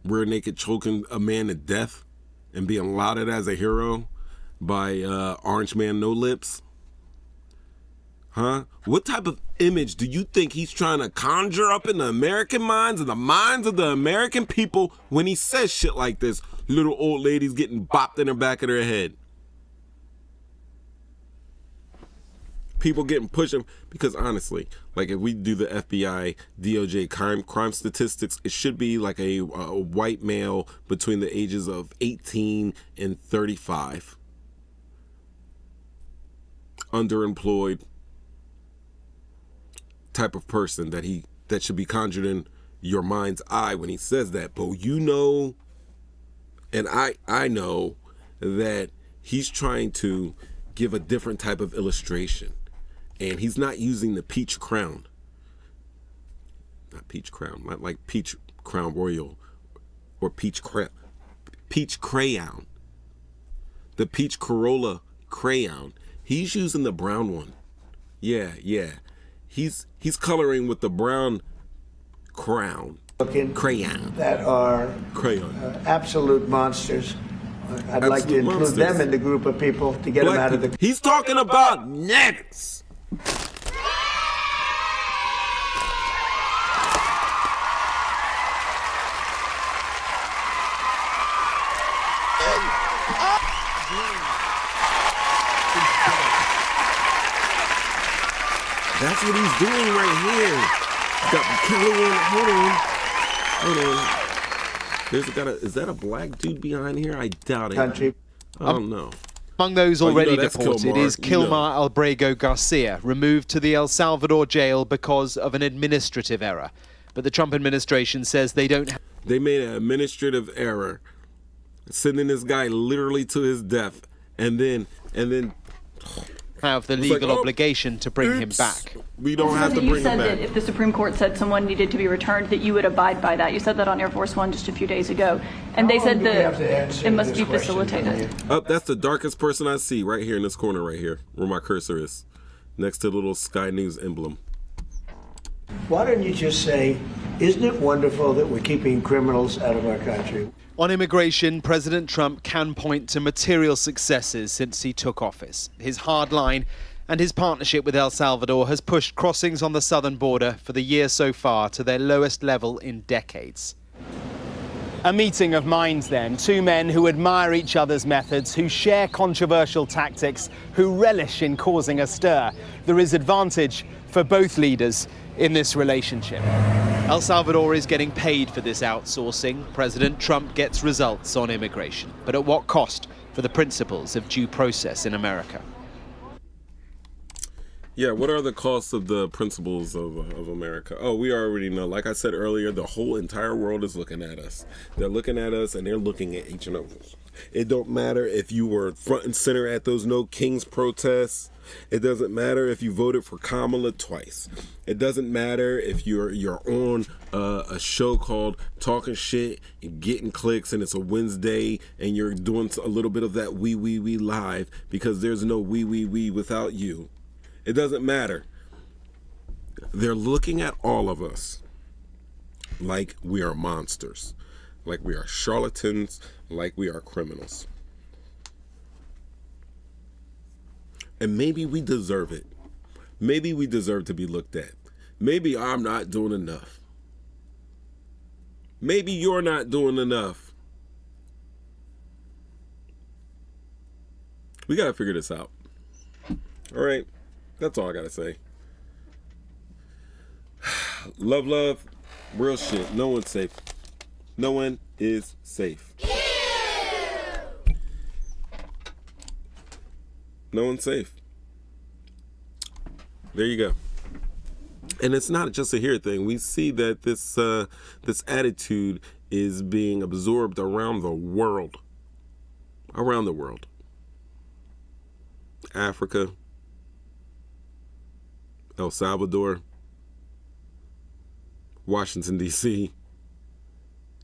rear naked choking a man to death and being lauded as a hero by Orange Man No Lips. Huh? What type of image do you think he's trying to conjure up in the American minds and the minds of the American people when he says shit like this? Little old ladies getting bopped in the back of their head. People getting pushed, because honestly, like if we do the FBI, DOJ crime statistics, it should be like a white male between the ages of 18 and 35. Underemployed type of person that should be conjured in your mind's eye when he says that. But and I know that he's trying to give a different type of illustration. And he's not using the peach crown. Not peach crown, not like peach crown royal or peach crayon. The peach Corolla crayon. He's using the brown one. Yeah. He's coloring with the brown crayon. That are absolute monsters. I'd like to include them in the group of people to get them out of the. He's talking about niggas. That's what he's doing right here. Got Hold on. Is that a black dude behind here? I doubt it. Country. I don't know. Among those already that's deported Kilmar. is Kilmar Albrego Garcia, removed to the El Salvador jail because of an administrative error. But the Trump administration says they don't have... They made an administrative error, sending this guy literally to his death, and then have the legal obligation to bring him back. We don't have to bring him back. You said that if the Supreme Court said someone needed to be returned, that you would abide by that. You said that on Air Force One just a few days ago. And they said that it must be facilitated. That's the darkest person I see right here in this corner right here, where my cursor is, next to the little Sky News emblem. Why don't you just say, isn't it wonderful that we're keeping criminals out of our country? On immigration, President Trump can point to material successes since he took office. His hard line and his partnership with El Salvador has pushed crossings on the southern border for the year so far to their lowest level in decades. A meeting of minds then, two men who admire each other's methods, who share controversial tactics, who relish in causing a stir. There is advantage for both leaders in this relationship. El Salvador is getting paid for this outsourcing. President Trump gets results on immigration. But at what cost for the principles of due process in America? Yeah, what are the costs of the principles of America? Oh, we already know. Like I said earlier, the whole entire world is looking at us. They're looking at us and they're looking at each other. It don't matter if you were front and center at those No Kings protests. It doesn't matter if you voted for Kamala twice. It doesn't matter if you're on a show called Talking Shit and Getting Clicks and it's a Wednesday and you're doing a little bit of that we live because there's no we without you. It doesn't matter. They're looking at all of us like we are monsters, like we are charlatans, like we are criminals. And maybe we deserve it. Maybe we deserve to be looked at. Maybe I'm not doing enough. Maybe you're not doing enough. We got to figure this out. All right. That's all I got to say. Love, real shit. No one's safe. No one is safe. No one's safe. There you go. And it's not just a here thing. We see that this attitude is being absorbed around the world. Around the world. Africa, El Salvador, Washington, D.C.,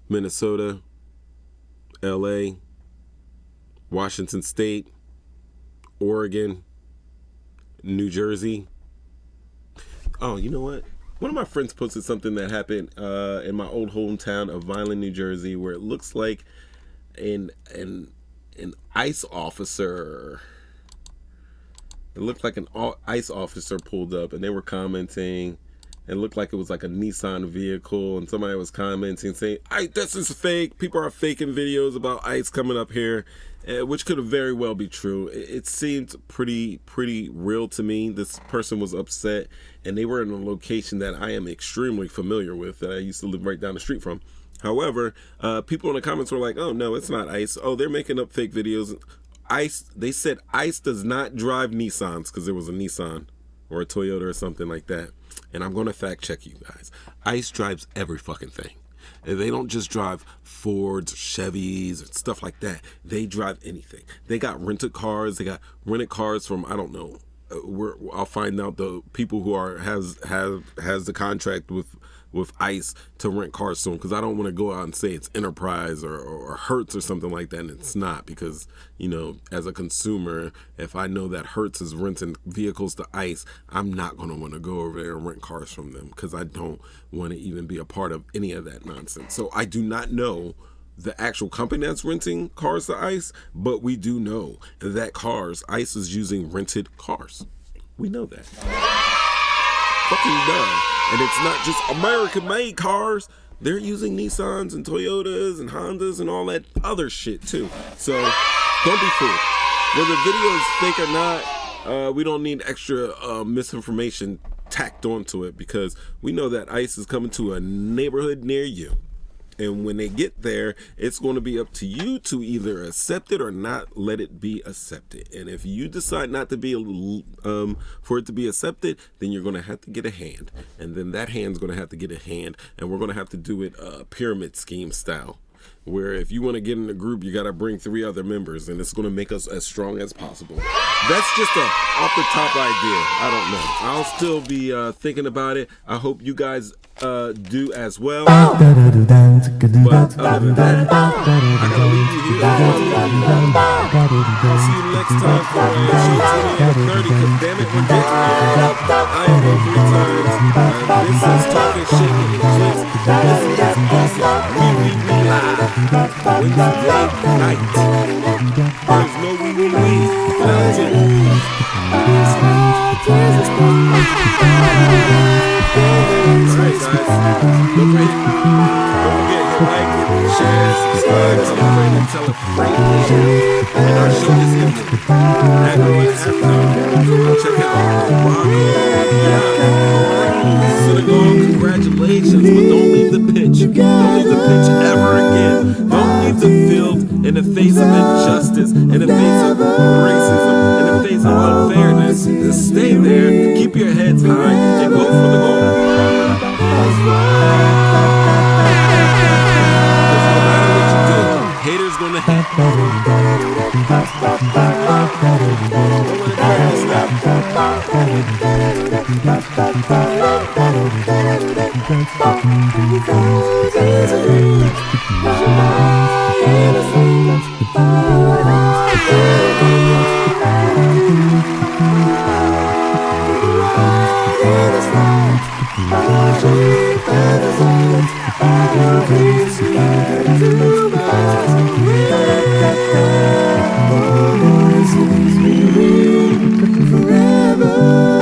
Minnesota, L.A., Washington State, Oregon, New Jersey. Oh, you know what? One of my friends posted something that happened in my old hometown of Vineland, New Jersey, where it looks like an ICE officer. It looked like an ICE officer pulled up, and they were commenting. It looked like it was like a Nissan vehicle, and somebody was commenting saying, "This is fake. People are faking videos about ICE coming up here," which could have very well be true. It seemed pretty real to me. This person was upset, and they were in a location that I am extremely familiar with, that I used to live right down the street from. However, people in the comments were like, "Oh no, it's not ICE. Oh, they're making up fake videos." ICE, they said ICE does not drive Nissans, because there was a Nissan or a Toyota or something like that. And I'm going to fact check you guys. ICE drives every fucking thing. They don't just drive Fords, Chevys, and stuff like that. They drive anything. They got rented cars. They got rented cars from, I don't know. I'll find out the people who has the contract with ICE to rent cars soon, because I don't want to go out and say it's Enterprise or Hertz or something like that, and it's not, because, you know, as a consumer, if I know that Hertz is renting vehicles to ICE, I'm not going to want to go over there and rent cars from them, because I don't want to even be a part of any of that nonsense. So I do not know the actual company that's renting cars to ICE, but we do know that ICE is using rented cars. We know that. Fucking dumb. And it's not just American-made cars. They're using Nissans and Toyotas and Hondas and all that other shit too. So don't be fooled. Whether the video is fake or not, we don't need extra misinformation tacked onto it, because we know that ICE is coming to a neighborhood near you. And when they get there, it's going to be up to you to either accept it or not let it be accepted. And if you decide not to be for it to be accepted, then you're going to have to get a hand. And then that hand's going to have to get a hand. And we're going to have to do it pyramid scheme style, where if you want to get in a group, you got to bring 3 other members, and it's going to make us as strong as possible. That's just a off the top idea. I don't know. I'll still be thinking about it. I hope you guys do as well. But other than that, I gotta leave you here. I'll see you next time for show 20 or 30, because damn it, we're getting there. I am on 3 times. This is Talking Shit with the Clips. This is awesome. We live. Wednesday night. There's no wee. That's it. Alright, guys. Don't forget to like, share, subscribe, tell a friend, and tell a friend. And our show is ending. Aggro at AFCON. Check it out. Synagogue, congratulations, but don't leave the pitch. Don't leave the pitch ever again. Don't leave the field in the face of injustice, in the face of racism, in the face of unfairness. Just stay there, keep your heads high, and go for the goal. Because no matter what you do, haters gonna hate. Forever.